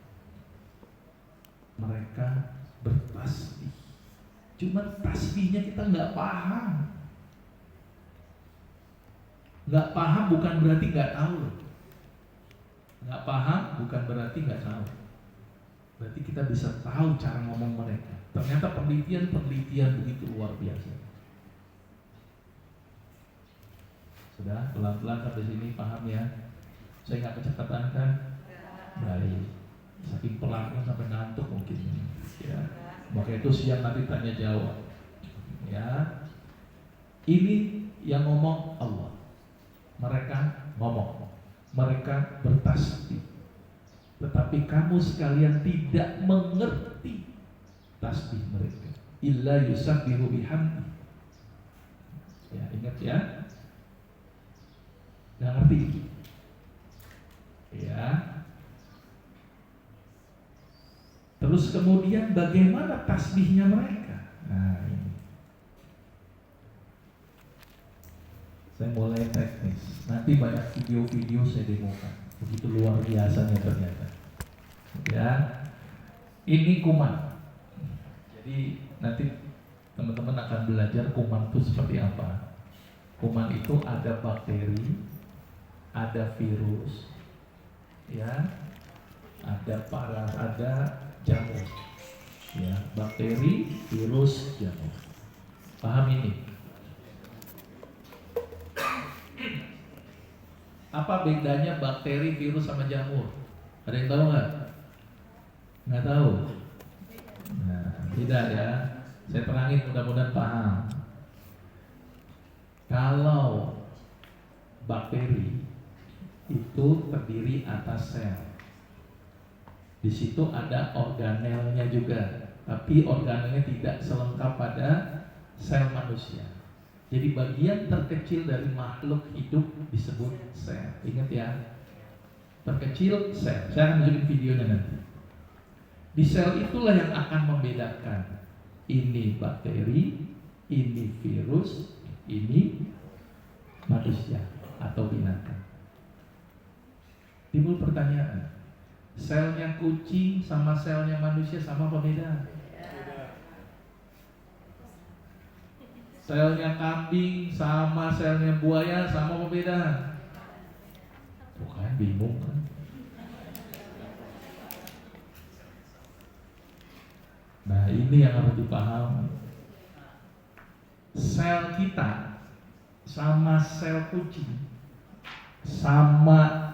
Mereka bertasbih. Cuma tasbihnya kita nggak paham. Nggak paham bukan berarti nggak tahu. Nggak paham bukan berarti nggak tahu. Berarti kita bisa tahu cara ngomong mereka. Ternyata penelitian begitu luar biasa. Sudah pelan-pelan sampai sini paham ya? Saya nggak kecepatan kan? Baik. Saking pelannya sampai ngantuk mungkin ya. Maka itu siang nanti tanya jawab ya. Ini yang ngomong Allah. Mereka ngomong, mereka bertasbih. Tetapi kamu sekalian tidak mengerti tasbih mereka. Illa yusabbihu bihamdi. Ya, ingat ya. Nggak ngerti itu. Ya. Terus kemudian bagaimana tasbihnya mereka? Nah ini. Saya mulai teknis. Nanti banyak video-video saya demokan. Begitu luar biasanya ternyata. Ya. Ini kuman. Jadi nanti teman-teman akan belajar kuman itu seperti apa. Kuman itu ada bakteri, ada virus, ya, ada jamur, ya, bakteri, virus, jamur. Paham ini? Apa bedanya bakteri, virus sama jamur? Ada yang tahu nggak? Nggak tahu. Nah, tidak ya. Saya terangin mudah-mudahan paham. Kalau bakteri itu terdiri atas sel. Di situ ada organelnya juga, tapi organelnya tidak selengkap pada sel manusia. Jadi bagian terkecil dari makhluk hidup disebut sel. Ingat ya, terkecil sel. Saya akan tunjukin videonya nanti. Di sel itulah yang akan membedakan ini bakteri, ini virus, ini manusia atau binatang. Timbul pertanyaan, selnya kucing sama selnya manusia sama apa beda? Selnya kambing sama selnya buaya sama apa beda? Bukan bingung kan? Nah ini yang harus dipahami. Sel kita sama sel kucing, sama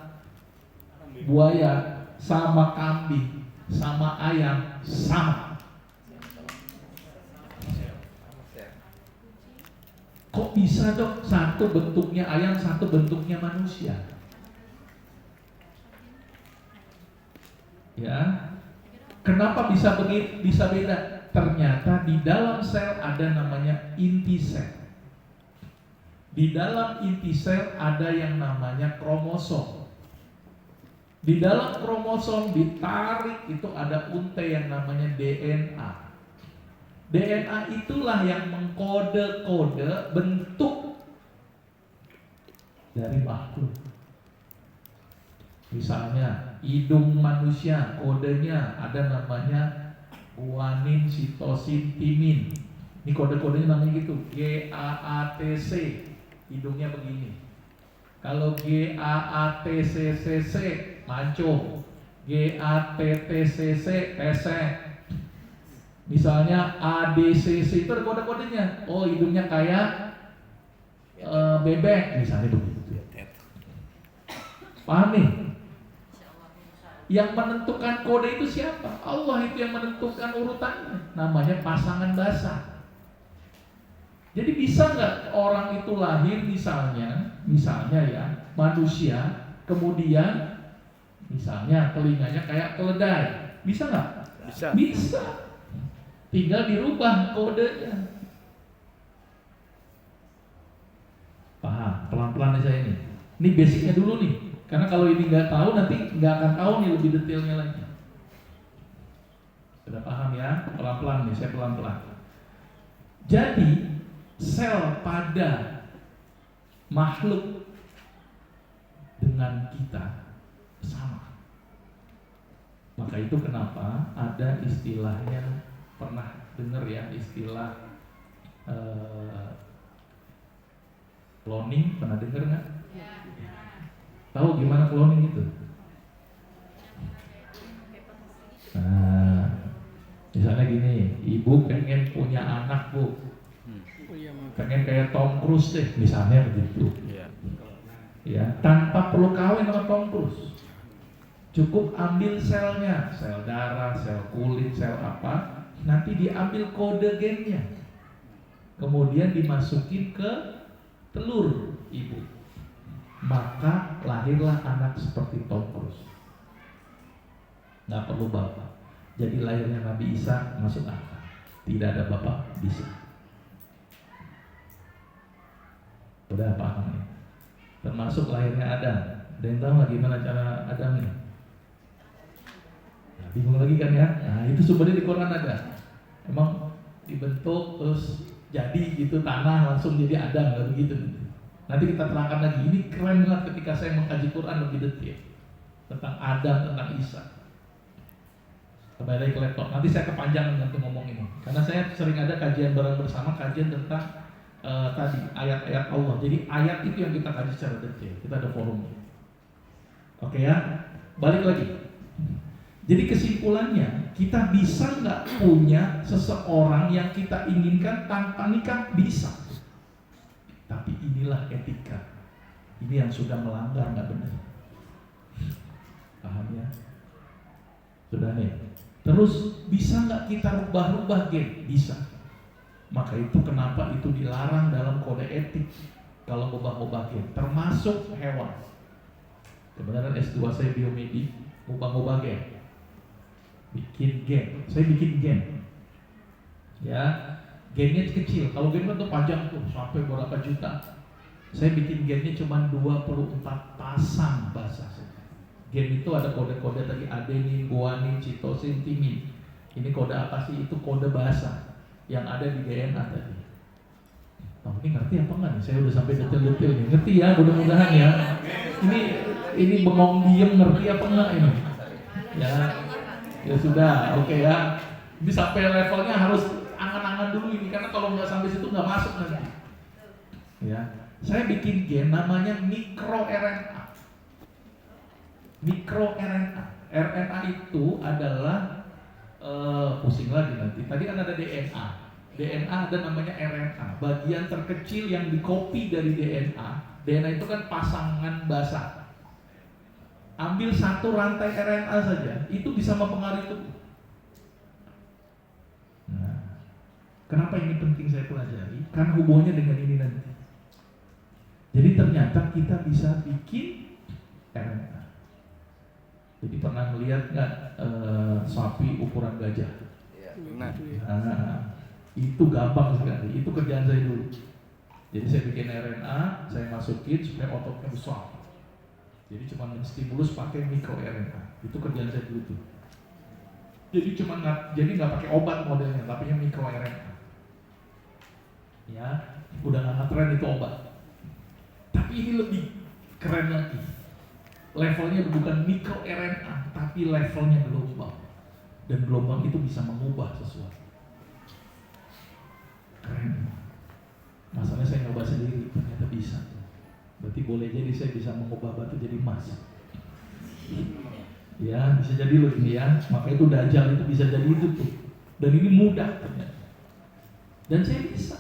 buaya, sama kambing, sama ayam sama. Kok bisa dok? Satu bentuknya ayam, satu bentuknya manusia. Ya, kenapa bisa begitu? Bisa beda? Ternyata di dalam sel ada namanya inti sel. Di dalam inti sel ada yang namanya kromosom. Di dalam kromosom ditarik itu ada untai yang namanya DNA. DNA itulah yang mengkode-kode bentuk dari makhluk. Misalnya hidung manusia kodenya ada namanya guanin, sitosin, timin. Ini kode-kodenya namanya gitu. GAATC, hidungnya begini. Kalau GAATCCC mancung, GATTCC pesek. Misalnya ADCC itu ada kode-kodenya. Oh hidungnya kayak bebek, misalnya begitu. Paham nih? Yang menentukan kode itu siapa? Allah itu yang menentukan urutannya. Namanya pasangan basa. Jadi bisa nggak orang itu lahir misalnya ya manusia, kemudian misalnya telinganya kayak keledai, bisa nggak? Bisa. Bisa. Tinggal dirubah kodenya. Paham? Pelan-pelan saya ini. Ini basicnya dulu nih. Karena kalau ini nggak tahu nanti nggak akan tahu nih lebih detailnya lagi. Sudah paham ya? Pelan-pelan nih, saya pelan-pelan. Jadi sel pada makhluk dengan kita sama. Maka itu kenapa ada istilahnya, pernah dengar ya istilah cloning, pernah dengar nggak? Tahu gimana cloning itu? Nah, misalnya gini, ibu pengen punya anak bu, pengen kayak Tom Cruise deh, misalnya begitu. Ya, tanpa perlu kawin sama Tom Cruise, cukup ambil selnya, sel darah, sel kulit, sel apa, nanti diambil kode gennya, kemudian dimasukin ke telur ibu. Maka lahirlah anak seperti Tom Cruise. Nggak perlu bapak. Jadi lahirnya Nabi Isa masuk akal. Tidak ada bapak bisa. Udah paham nih. Termasuk lahirnya Adam. Ada yang tahu nggak gimana cara Adam nih? Nah, bingung lagi kan ya? Nah itu sumbernya di Quran ada. Emang dibentuk terus jadi gitu tanah langsung jadi Adam, nggak begitu? Nanti kita terangkan lagi. Ini keren banget ketika saya mengkaji Quran lebih detail tentang Adam, tentang Isa. Kembali lagi ke laptop. Nanti saya kepanjangan nanti ngomong ini. Karena saya sering ada kajian bareng bersama, kajian tentang tadi ayat-ayat Allah. Jadi ayat itu yang kita kaji secara detail. Kita ada forumnya. Oke ya. Balik lagi. Jadi kesimpulannya, kita bisa nggak punya seseorang yang kita inginkan tanpa nikah? Bisa. Tapi inilah etika. Ini yang sudah melanggar, nggak benar. Paham ya? Sudah nih. Terus bisa nggak kita rubah-rubah gen? Bisa. Maka itu kenapa itu dilarang dalam kode etik kalau ubah-ubah gen, termasuk hewan. Kebenaran S2 saya biomedik, ubah-ubah gen, bikin gen. Saya bikin gen. Ya. Gennya kecil, kalau gen kan tuh panjang tuh sampai berapa juta. Saya bikin gennya cuma 24 pasang basa. Gen itu ada kode-kode tadi, adenin, guanin, sitosin, timin. Ini kode apa sih? Itu kode bahasa yang ada di DNA tadi. Nah, ini ngerti apa enggak nih? Saya udah sampai detail-detail nih. Ngerti ya, mudah-mudahan ya. Ini bengong diem, ngerti apa enggak ini? Ya sudah, oke ya. Ini sampai levelnya harus angan-angan dulu ini, karena kalau nggak sampai situ nggak masuk nanti. Ya, saya bikin gen namanya mikroRNA. Mikro RNA. RNA itu adalah pusing lagi nanti. Tadi kan ada DNA. DNA ada namanya RNA. Bagian terkecil yang dikopi dari DNA. DNA itu kan pasangan basa. Ambil satu rantai RNA saja, itu bisa mempengaruhi tubuh. Nah, kenapa ini penting saya pelajari? Karena hubungannya dengan ini nanti. Jadi ternyata kita bisa bikin RNA. Jadi pernah melihat nggak sapi ukuran gajah? Iya, benar. Nah, itu gampang sekali. Itu kerjaan saya dulu. Jadi saya bikin RNA, saya masukin supaya ototnya besar. Jadi cuma menstimulus pakai mikro RNA. Itu kerjaan saya dulu tuh. Jadi cuma nggak pakai obat modelnya, tapi yang mikro RNA. Ya, udah nggak ngetren itu obat. Tapi ini lebih keren lagi. Levelnya bukan mikro RNA, tapi levelnya gelombang. Dan gelombang itu bisa mengubah sesuatu. Keren. Masalahnya saya nyoba sendiri, ternyata bisa. Berarti boleh jadi saya bisa mengubah batu jadi emas. Ya, bisa jadi loh ini ya. Maka itu Dajjal itu bisa jadi itu tuh. Dan ini mudah ternyata. Dan saya bisa.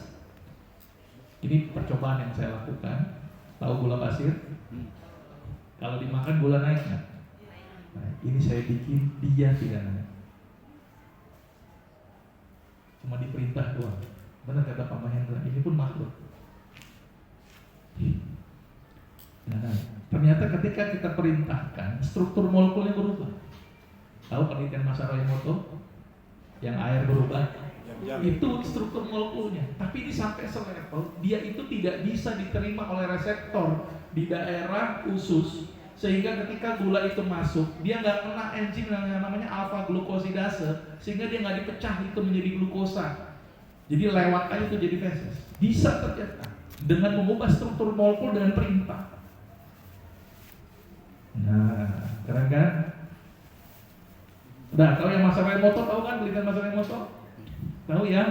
Ini percobaan yang saya lakukan. Tahu gula pasir? Kalau dimakan gula naik nggak? Nah, ini saya bikin dia tidak naik. Cuma diperintah doang. Benar kata Pak Mahendra, ini pun makhluk. Nah, ternyata ketika kita perintahkan, struktur molekulnya berubah. Tahu penelitian Mas Araimoto? Yang air berubah? Itu struktur molekulnya. Tapi ini sampai selevel, dia itu tidak bisa diterima oleh reseptor di daerah usus, sehingga ketika gula itu masuk, dia nggak kena enzim yang namanya alfa glukosidase, sehingga dia nggak dipecah itu menjadi glukosa. Jadi lewat aja itu jadi feses. Bisa ternyata dengan mengubah struktur molekul dengan perintah. Nah, keren kan? Nah, kalau yang Mas Araimoto tahu kan penelitian Mas Araimoto? Tahu ya?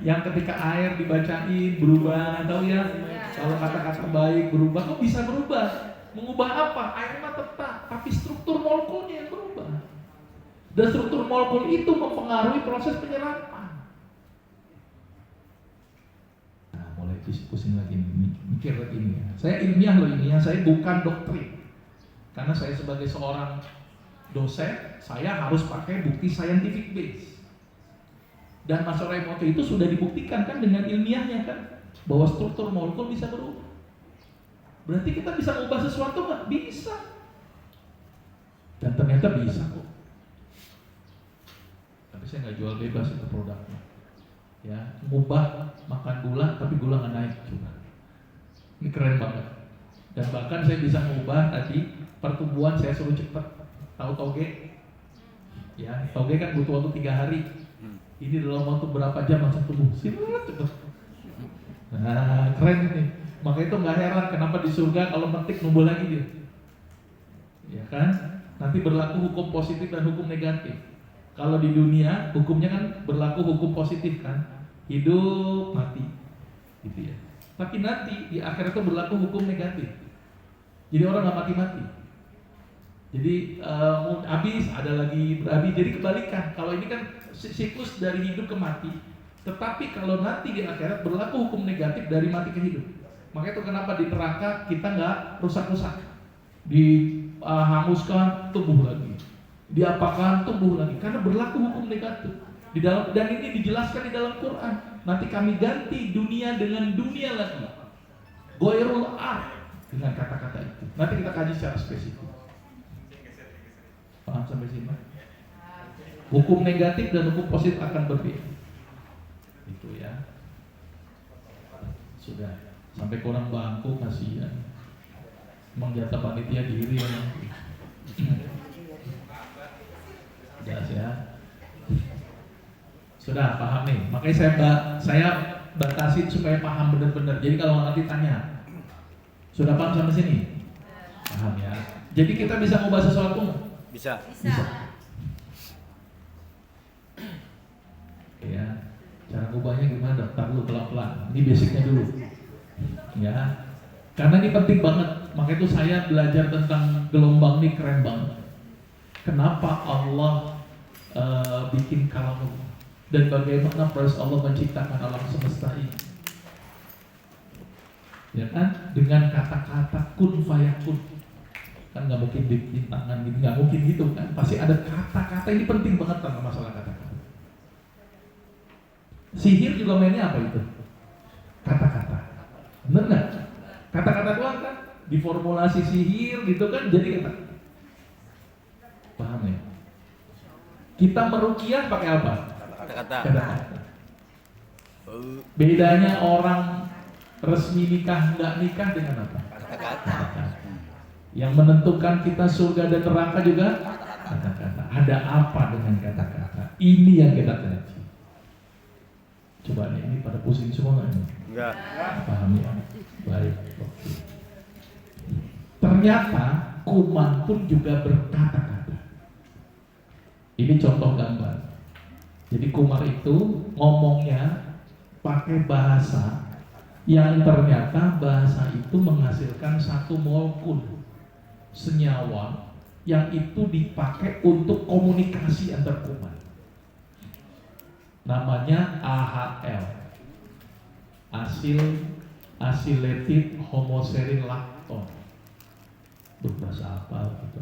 Yang ketika air dibacain berubah, tahu ya? Kalau kata-kata baik berubah, kok bisa berubah? Mengubah apa? Air mah tetap, tapi struktur molekulnya yang berubah. Dan struktur molekul itu mempengaruhi proses penyerapan. Nah, mulai pusing lagi nih, mikir lagi ini ya. Saya ilmiah loh ini ya, saya bukan doktrin. Karena saya sebagai seorang dosen, saya harus pakai bukti scientific base. Dan Mas Araimoto itu sudah dibuktikan kan dengan ilmiahnya kan, bahwa struktur molekul bisa berubah. Berarti kita bisa mengubah sesuatu nggak? Bisa. Dan ternyata bisa kok. Tapi saya nggak jual bebas itu produknya. Ya, mengubah makan gula, tapi gula nggak naik juga. Ini keren banget. Dan bahkan saya bisa mengubah tadi pertumbuhan saya suruh cepat. Tahu toge? Ya, toge kan butuh waktu 3 hari. Ini dalam waktu berapa jam langsung tumbuh. Cepet. Nah, keren ini. Maka itu nggak heran kenapa di surga kalau metik numbuh lagi dia. Ya kan? Nanti berlaku hukum positif dan hukum negatif. Kalau di dunia hukumnya kan berlaku hukum positif kan, hidup mati, gitu ya. Tapi nanti di akhirat itu berlaku hukum negatif. Jadi orang nggak mati-mati. Jadi habis ada lagi habis. Jadi kebalikan. Kalau ini kan siklus dari hidup ke mati. Tetapi kalau nanti di akhirat berlaku hukum negatif dari mati ke hidup. Makanya itu kenapa di neraka kita nggak rusak-rusak, dihanguskan tumbuh lagi, diapakan tumbuh lagi, karena berlaku hukum negatif di dalam. Dan ini dijelaskan di dalam Quran. Nanti kami ganti dunia dengan dunia lagi, Ghairul ard, dengan kata-kata itu. Nanti kita kaji secara spesifik. Paham sampai sini? Hukum negatif dan hukum positif akan berbeda. Itu ya. Sudah. Sampai kurang bangku kasihan. Mengjata panitia diri ya. Jelas ya. Sudah paham nih. Makanya saya batasin supaya paham benar-benar. Jadi kalau nanti tanya, sudah paham sampai sini? Paham ya. Jadi kita bisa mengubah sesuatu nggak? Bisa. Ya. Cara ngubahnya gimana? Daftar dulu pelan-pelan. Ini basicnya dulu. Ya, karena ini penting banget. Maka itu saya belajar tentang gelombang ini keren banget. Kenapa Allah bikin kalam dan bagaimana proses Allah menciptakan alam semesta ini? Ya kan? Dengan kata-kata kun fayakun. Kan nggak mungkin di tangan gitu, nggak mungkin gitu kan? Pasti ada kata-kata. Ini penting banget tentang masalah kata-kata. Sihir juga mainnya apa itu? Kata-kata. Bener nggak? Kata-kata doang kan? Diformulasi sihir gitu kan jadi kata. Paham ya? Kita meruqyah pakai apa? Kata-kata. Bedanya orang resmi nikah nggak nikah dengan apa? Kata-kata. Yang menentukan kita surga dan neraka juga kata-kata. Ada apa dengan kata-kata? Ini yang kita kaji. Coba nih, ini pada pusing semua nggak nih? Enggak. Paham ya? Baik. Oke. Ternyata kuman pun juga berkata-kata. Ini contoh gambar. Jadi kumar itu ngomongnya pakai bahasa yang ternyata bahasa itu menghasilkan satu molekul senyawa yang itu dipakai untuk komunikasi antar kuman. Namanya AHL, acylated homoserine lactone. Berbahasa apa gitu?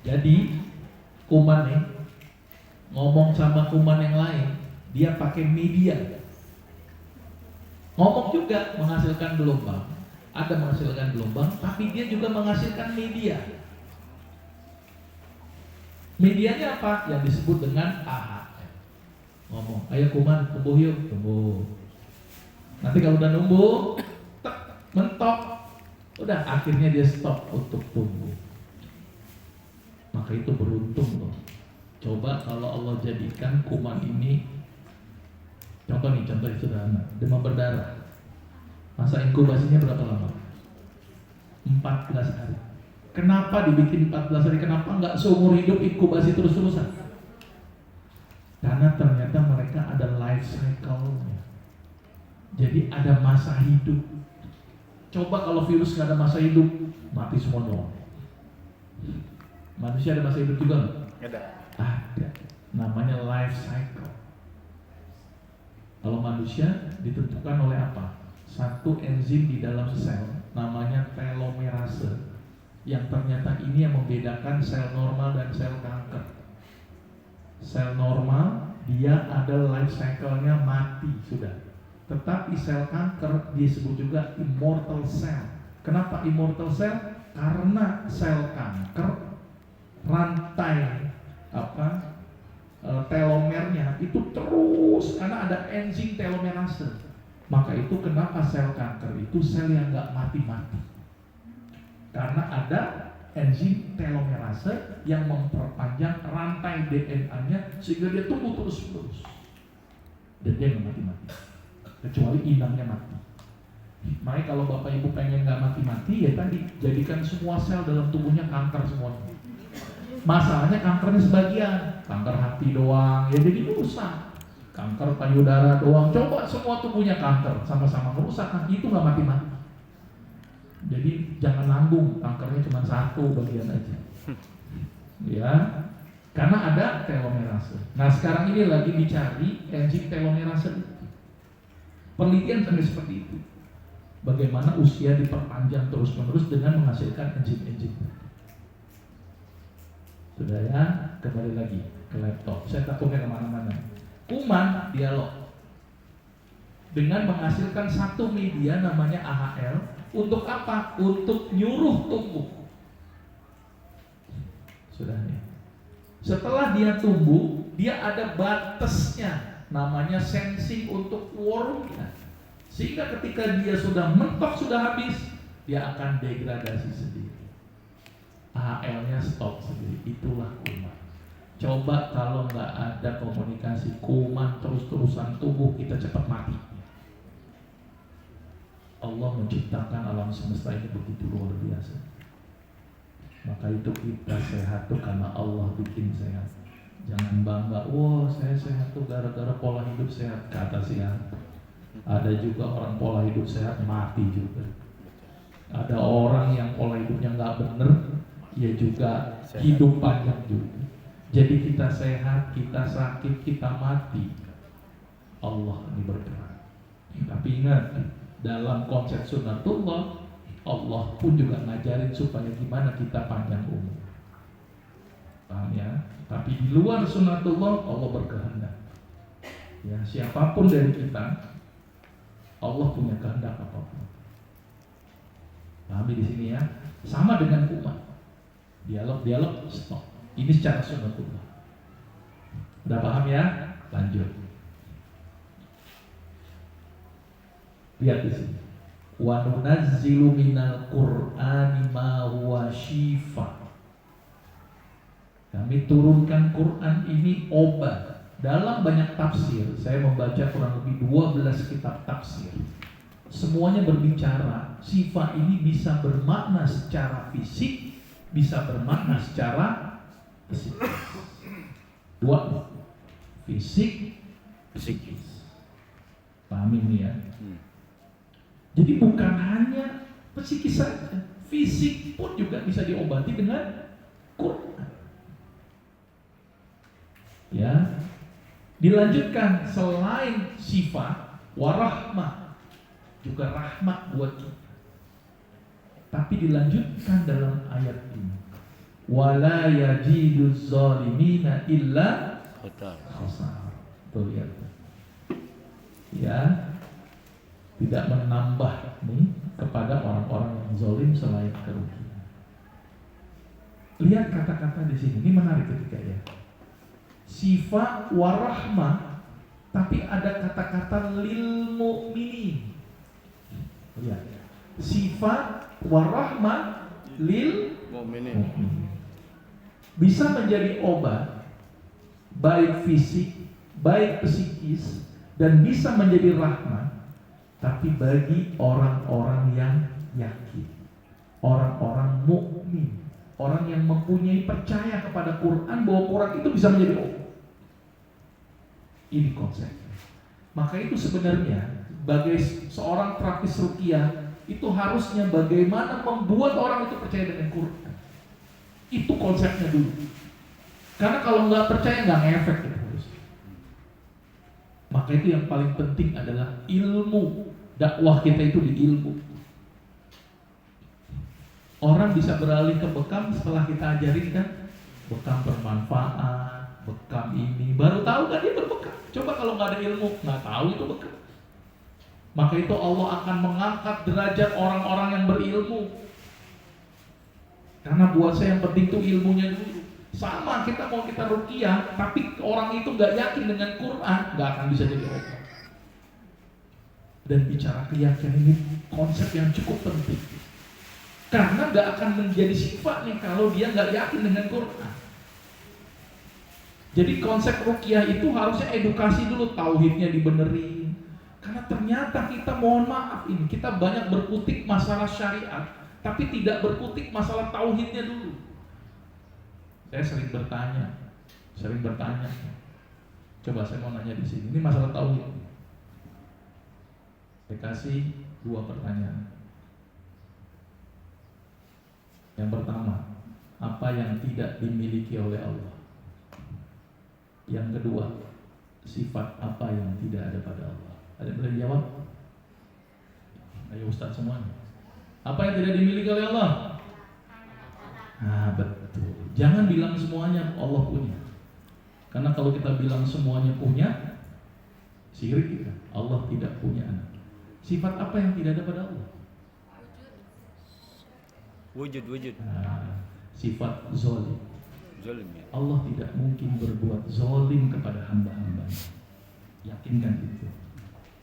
Jadi kuman nih ngomong sama kuman yang lain, dia pakai media. Ngomong juga menghasilkan gelombang, ada menghasilkan gelombang, tapi dia juga menghasilkan media. Medianya apa? Yang disebut dengan AHL. Ngomong, ayo kuman tumbuh yuk, tumbuh. Nanti kalau udah numbuh, mentok, udah akhirnya dia stop untuk tumbuh. Maka itu beruntung loh. Coba kalau Allah jadikan kuman ini, contoh sederhana, demam berdarah. Masa inkubasinya berapa lama? 14 hari. Kenapa dibikin 14 hari? Kenapa nggak seumur hidup inkubasi terus-terusan? Karena ternyata mereka ada life cycle-nya. Jadi ada masa hidup. Coba kalau virus nggak ada masa hidup, mati semua dong. Manusia ada masa hidup juga nggak? Ada. Namanya life cycle. Kalau manusia ditentukan oleh apa? Satu enzim di dalam sel namanya telomerase, yang ternyata ini yang membedakan sel normal dan sel kanker. Sel normal dia ada life cycle-nya mati sudah. Tetapi sel kanker disebut juga immortal cell. Kenapa immortal cell? Karena sel kanker rantai telomernya itu terus karena ada enzim telomerase. Maka itu kenapa sel kanker itu sel yang nggak mati-mati, karena ada enzim telomerase yang memperpanjang rantai DNA-nya sehingga dia tumbuh terus-menerus dan dia nggak mati-mati, kecuali inangnya mati. Makanya kalau bapak ibu pengen nggak mati-mati, ya tadi jadikan semua sel dalam tubuhnya kanker semuanya. Masalahnya kankernya sebagian, kanker hati doang, ya jadi rusak. Kanker payudara doang, coba semua tubuhnya kanker, sama-sama merusak, kan itu nggak mati-mati. Jadi jangan nanggung, kankernya cuma satu bagian aja. Ya, karena ada telomerase. Nah sekarang ini lagi dicari enzim telomerase. Penelitian sampai seperti itu. Bagaimana usia diperpanjang terus-menerus dengan menghasilkan enzim-enzim. Sudah ya, kembali lagi ke laptop. Saya takutnya kemana-mana. Kuman dialog dengan menghasilkan satu media namanya AHL. Untuk apa? Untuk nyuruh tumbuh. Sudah nih. Setelah dia tumbuh, dia ada batasnya, namanya sensing untuk quorumnya. Sehingga ketika dia sudah mentok, sudah habis, dia akan degradasi sendiri. AHL-nya stop sendiri. Itulah kuman. Coba kalau nggak ada komunikasi, kuman terus-terusan tumbuh, kita cepat mati. Allah menciptakan alam semesta ini begitu luar biasa. Maka itu kita sehat tuh karena Allah bikin sehat. Jangan bangga, wah saya sehat tuh gara-gara pola hidup sehat. Kata siapa? Ada juga orang pola hidup sehat mati juga. Ada orang yang pola hidupnya nggak bener, ya juga hidup panjang juga. Jadi kita sehat, kita sakit, kita mati, Allah ini bergerak. Tapi ingat, dalam konsep sunnatullah, Allah pun juga ngajarin supaya gimana kita panjang umur. Paham ya? Tapi di luar sunnatullah, Allah berkehendak. Ya, siapapun dari kita, Allah punya kehendak apapun. Pahami di sini ya. Sama dengan umat. Dialog, stop. Ini secara sunnatullah. Udah paham ya? Lanjut. Lihat di sini. Wa nunazzilu minal Qur'ani ma huwa shifa. Kami turunkan Quran ini obat. Dalam banyak tafsir, saya membaca kurang lebih 12 kitab tafsir. Semuanya berbicara shifa ini bisa bermakna secara fisik, bisa bermakna secara psikis. Dua, fisik, psikis. Paham ini ya? Jadi bukan hanya psikis saja, fisik pun juga bisa diobati dengan Quran. Ya, dilanjutkan selain sifat warahmah juga rahmat buat kita. Tapi dilanjutkan dalam ayat ini, wala yajiduz zalimina illa khasar. Tuh lihat. Ya, tidak menambah nih kepada orang-orang yang zalim selain kerugian. Lihat kata-kata di sini, ini menarik ketika ya. Sifat warahmah, tapi ada kata-kata lil mu'minin. Lihat. Sifat warahmah lil mu'minin. Bisa menjadi obat baik fisik, baik psikis, dan bisa menjadi rahmat, tapi bagi orang-orang yang yakin, orang-orang mukmin, orang yang mempunyai percaya kepada Quran bahwa Quran itu bisa menjadi obat. Ini konsepnya. Maka itu sebenarnya sebagai seorang terapis ruqyah itu harusnya bagaimana membuat orang itu percaya dengan Quran. Itu konsepnya dulu. Karena kalau nggak percaya nggak ngefek gitu. Maka itu yang paling penting adalah ilmu. Dakwah kita itu di ilmu. Orang bisa beralih ke bekam setelah kita ajarin kan, bekam bermanfaat, bekam ini, baru tahu kan dia berbekam. Coba kalau nggak ada ilmu, nggak tahu itu bekam. Maka itu Allah akan mengangkat derajat orang-orang yang berilmu. Karena buat saya yang penting itu ilmunya dulu. Sama kita mau kita ruqyah, tapi orang itu nggak yakin dengan Quran, nggak akan bisa jadi obat. Dan bicara keyakinan ini konsep yang cukup penting. Karena nggak akan menjadi sifat nih kalau dia nggak yakin dengan Quran. Jadi konsep ruqyah itu harusnya edukasi dulu, tauhidnya dibenerin. Karena ternyata kita mohon maaf ini kita banyak berkutik masalah syariat, tapi tidak berkutik masalah tauhidnya dulu. Saya sering bertanya. Coba saya mau nanya di sini. Ini masalah tauhid. Saya kasih 2 pertanyaan. Yang pertama, apa yang tidak dimiliki oleh Allah? Yang kedua, sifat apa yang tidak ada pada Allah? Ada yang boleh jawab? Ayo Ustaz semuanya. Apa yang tidak dimiliki oleh Allah? Nah, betul. Jangan bilang semuanya Allah punya. Karena kalau kita bilang semuanya punya, syirik kita. Allah tidak punya anak. Sifat apa yang tidak ada pada Allah? Wujud. Nah, sifat zalim. Zalim ya. Allah tidak mungkin berbuat zalim kepada hamba-hambanya. Yakinkan itu.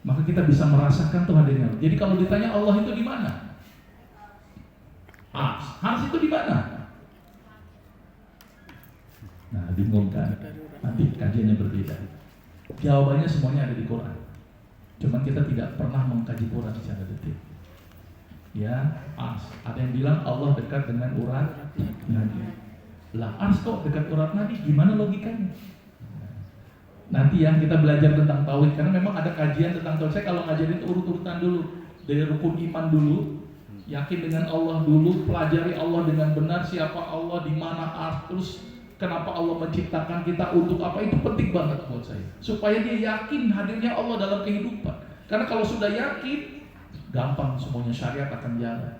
Maka kita bisa merasakan tuh hadirnya. Jadi kalau ditanya Allah itu di mana? Ars itu di mana? Nah, bingung kan? Nanti kajiannya berbeda. Jawabannya semuanya ada di Quran. Cuman kita tidak pernah mengkaji Quran secara detail. Ya, ars. Ada yang bilang Allah dekat dengan urat nadi. Lah, ars kok dekat urat nadi? Gimana logikanya? Nanti ya kita belajar tentang tauhid karena memang ada kajian tentang tauhid. Saya kalau ngajarin itu urut-urutan dulu dari rukun iman dulu, yakin dengan Allah dulu, pelajari Allah dengan benar, siapa Allah, di mana terus kenapa Allah menciptakan kita, untuk apa, itu penting banget buat saya. Supaya dia yakin hadirnya Allah dalam kehidupan. Karena kalau sudah yakin, gampang semuanya, syariat akan jalan.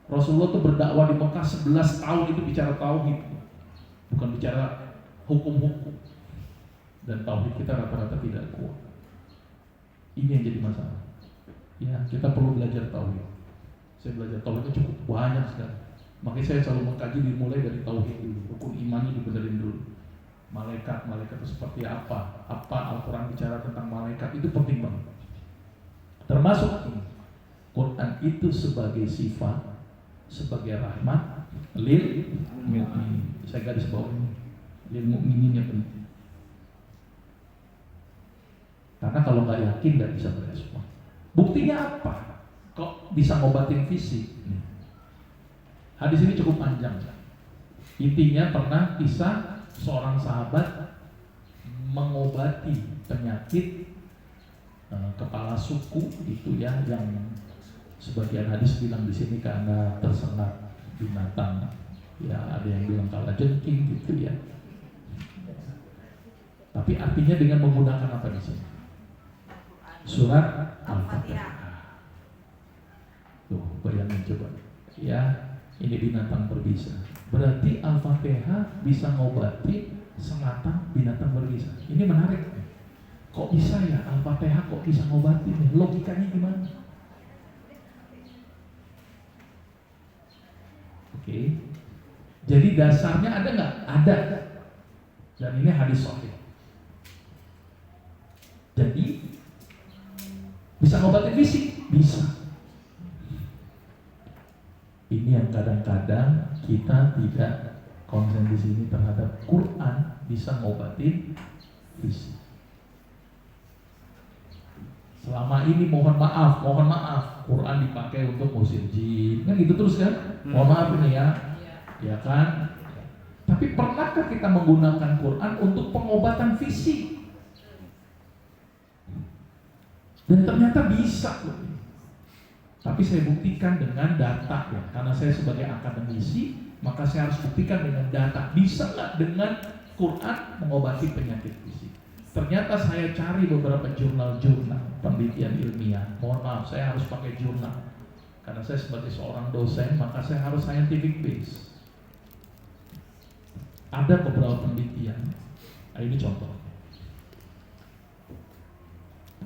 Rasulullah tuh berdakwah di Mekah 11 tahun itu bicara tauhid, bukan bicara hukum-hukum. Dan tauhid kita rata-rata tidak kuat. Ini yang jadi masalah. Ya, kita perlu belajar tauhid. Saya belajar tauhid itu cukup banyak sekali. Makanya saya selalu mengkaji dimulai dari tauhid dulu, rukun imannya dibenerin dulu. Malaikat itu seperti apa? Apa Al-Quran bicara tentang malaikat, itu penting banget. Termasuk ini, Quran itu sebagai sifat, sebagai rahmat lil mu'minin. Saya garis bawahi lil mu'minin yang penting. Karena kalau nggak yakin nggak bisa berespon. Buktinya apa? Kok bisa ngobatin fisik? Hadis ini cukup panjang. Intinya pernah kisah seorang sahabat mengobati penyakit kepala suku itu ya, yang sebagian hadis bilang di sini karena tersengat binatang. Ya ada yang bilang kalajengking gitu ya. Tapi artinya dengan menggunakan apa di sini? Surat Al-Fatihah. Tuh, bayangin coba. Ya, ini binatang berbisa. Berarti Al-Fatihah bisa ngobati sengatan binatang berbisa. Ini menarik. Kok bisa ya Al-Fatihah kok bisa ngobati? Logikanya gimana? Oke. Jadi dasarnya ada nggak? Ada. Dan ini hadis sahih. Jadi bisa ngobatin fisik? Bisa. Ini yang kadang-kadang kita tidak konsen di sini terhadap Quran bisa ngobatin fisik. Selama ini mohon maaf, Quran dipakai untuk ngusir jin, kan gitu terus kan? Mohon maaf ini ya, ya kan? Tapi pernahkah kita menggunakan Quran untuk pengobatan fisik? Dan ternyata bisa loh. Tapi saya buktikan dengan data ya. Karena saya sebagai akademisi, maka saya harus buktikan dengan data. Bisa nggak dengan Quran mengobati penyakit fisik? Ternyata saya cari beberapa jurnal-jurnal penelitian ilmiah. Mohon maaf, saya harus pakai jurnal. Karena saya sebagai seorang dosen, maka saya harus scientific base. Ada beberapa penelitian. Nah, ini contoh.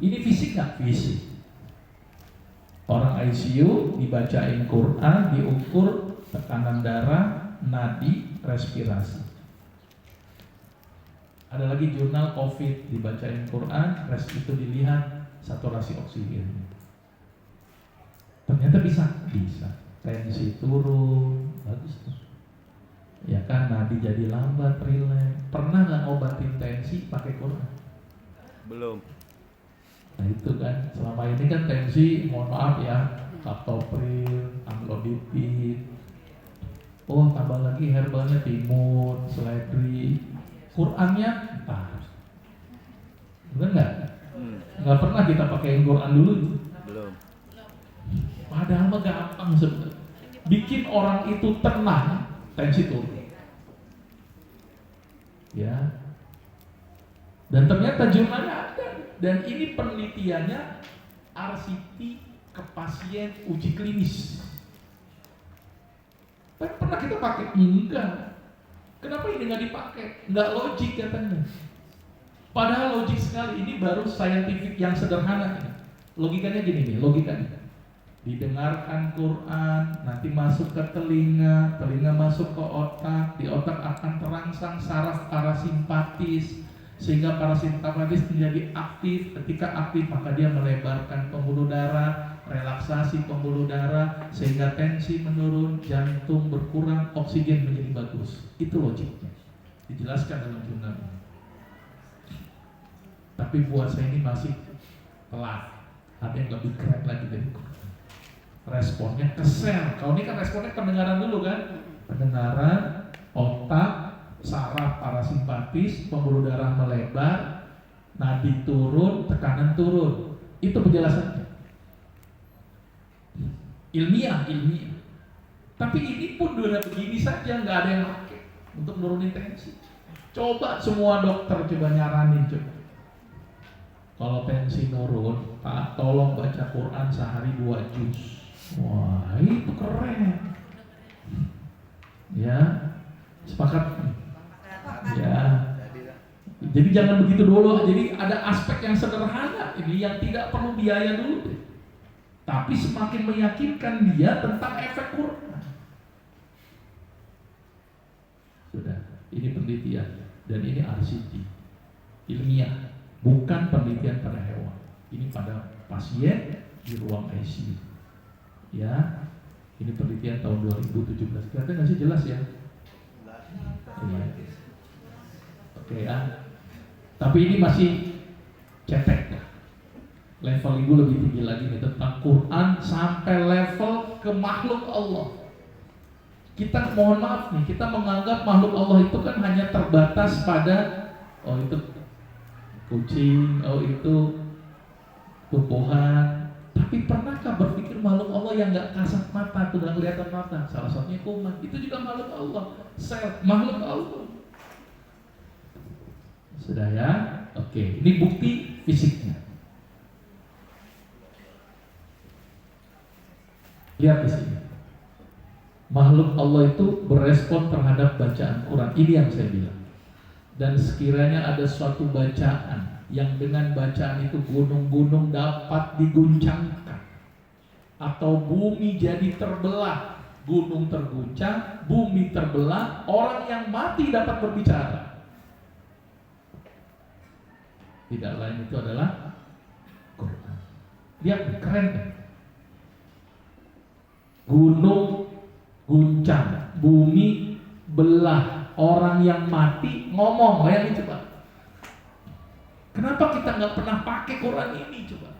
Ini fisik nggak? Fisik. Orang ICU dibacain Quran, diukur tekanan darah, nadi, respirasi. Ada lagi jurnal COVID, dibacain Quran, itu dilihat saturasi oksigen. Ternyata bisa. Tensi turun, bagus tuh. Ya kan, nadi jadi lambat, rileks. Pernah nggak ngobatin tensi pakai Quran? Belum. Nah itu kan, selama ini kan tensi, mohon maaf ya, captopril, amlodipin. Oh tambah lagi herbalnya timun, seledri. Qurannya entah. Bener nggak? Nggak pernah kita pakai Quran dulu. Belum. Padahal mah gampang sebenarnya. Bikin orang itu tenang, tensi turun. Ya. Dan ternyata jurnalnya ada. Dan ini penelitiannya RCT ke pasien uji klinis. Tapi pernah kita pakai? Enggak. Kenapa ini nggak dipakai? Nggak logik katanya. Padahal logik sekali. Ini baru scientific yang sederhana. Logikanya gini nih, logikanya. Didengarkan Quran, nanti masuk ke telinga, telinga masuk ke otak, di otak akan terangsang saraf parasimpatis, sehingga parasimpatis menjadi aktif. Ketika aktif maka dia melebarkan pembuluh darah, relaksasi pembuluh darah, sehingga tensi menurun, jantung berkurang, oksigen menjadi bagus. Itu logiknya, dijelaskan dalam jurnal. Tapi buat saya ini masih telat. Ada yang lebih keren lagi dari itu. Responnya ke sel. Kalau ini kan responnya pendengaran dulu kan, pendengaran, otak, saraf parasimpatis, pembuluh darah melebar, Nadi turun, tekanan turun. Itu penjelasannya. Ilmiah. Tapi ini pun udah begini saja, nggak ada yang pakai untuk nurunin tensi. Coba semua dokter coba nyaranin coba. Kalau tensi nurun, Pak, tolong baca Quran sehari 2 juz. Wah, itu keren. Ya, sepakat. Ya. Jadi jangan begitu dulu. Jadi ada aspek yang sederhana ini yang tidak perlu biaya dulu deh. Tapi semakin meyakinkan dia tentang efek Quran. Sudah, ini penelitian dan ini RCT ilmiah, bukan penelitian pada hewan. Ini pada pasien di ruang ICU. Ya, ini penelitian tahun 2017. Kelihatan nggak sih, jelas ya? Iya. Oke ya. Tapi ini masih cetek ya. Level ibu lebih tinggi lagi nih tentang Quran sampai level ke makhluk Allah. Kita mohon maaf nih, kita menganggap makhluk Allah itu kan hanya terbatas pada itu kucing, itu tumbuhan. Tapi pernahkah berpikir makhluk Allah yang nggak kasat mata, tuh nggak kelihatan mata? Salah satunya kuman, itu juga makhluk Allah. Sel, makhluk Allah. Sudah ya? Oke, ini bukti fisiknya. Lihat di sini. Makhluk Allah itu berespon terhadap bacaan Quran. Ini yang saya bilang. Dan sekiranya ada suatu bacaan yang dengan bacaan itu gunung-gunung dapat diguncangkan, atau bumi jadi terbelah, gunung terguncang, bumi terbelah, orang yang mati dapat berbicara. Tidak lain itu adalah Quran. Lihat, keren kan? Gunung guncang, bumi belah, orang yang mati ngomong. Bayangin coba. Kenapa kita nggak pernah pakai Quran ini coba?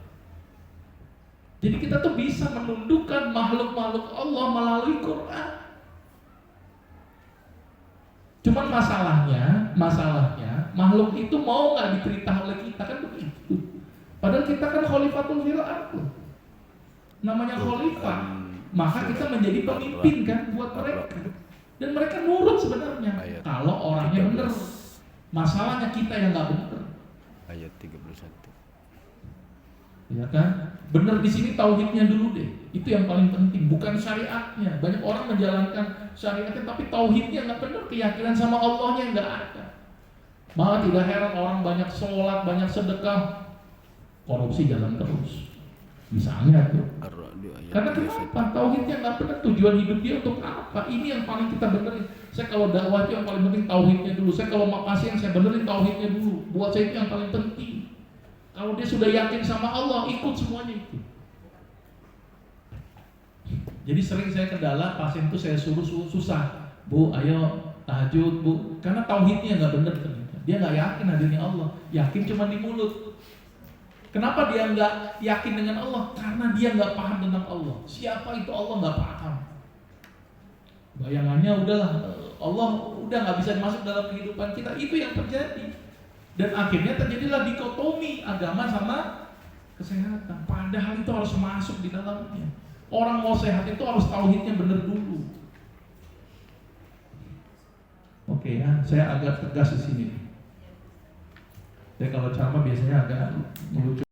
Jadi kita tuh bisa menundukkan makhluk-makhluk Allah melalui Quran. Cuman masalahnya makhluk itu mau nggak diperintah oleh kita, kan begitu. Padahal kita kan khalifatul fil ardh. Namanya khalifah, maka kita menjadi pemimpin kan buat mereka. Dan mereka nurut sebenarnya kalau orangnya benar. Masalahnya kita yang nggak benar. Ayat 31. Ya kan? Benar di sini tauhidnya dulu deh. Itu yang paling penting, bukan syariatnya. Banyak orang menjalankan syariatnya tapi tauhidnya nggak benar, keyakinan sama Allahnya nggak ada. Maka tidak heran orang banyak sholat, banyak sedekah, korupsi jalan terus. Misalnya tuh. Karena kenapa? Tauhidnya nggak benar, tujuan hidup dia untuk apa? Ini yang paling kita benerin. Saya kalau dakwah itu yang paling penting tauhidnya dulu. Saya kalau makasih yang saya benerin tauhidnya dulu. Buat saya itu yang paling penting. Kalau dia sudah yakin sama Allah, ikut semuanya itu. Jadi sering saya kendala pasien itu saya suruh susah. Bu, ayo tahajud bu. Karena tauhidnya nggak bener ternyata. Dia nggak yakin hadirnya Allah. Yakin cuma di mulut. Kenapa dia nggak yakin dengan Allah? Karena dia nggak paham tentang Allah. Siapa itu Allah nggak paham. Bayangannya udahlah, Allah udah nggak bisa masuk dalam kehidupan kita. Itu yang terjadi. Dan akhirnya terjadilah dikotomi agama sama kesehatan. Padahal itu harus masuk di dalamnya. Orang mau sehat itu harus tauhidnya benar dulu. Oke ya, saya agak tegas di sini. Saya kalau ceramah biasanya agak melucu.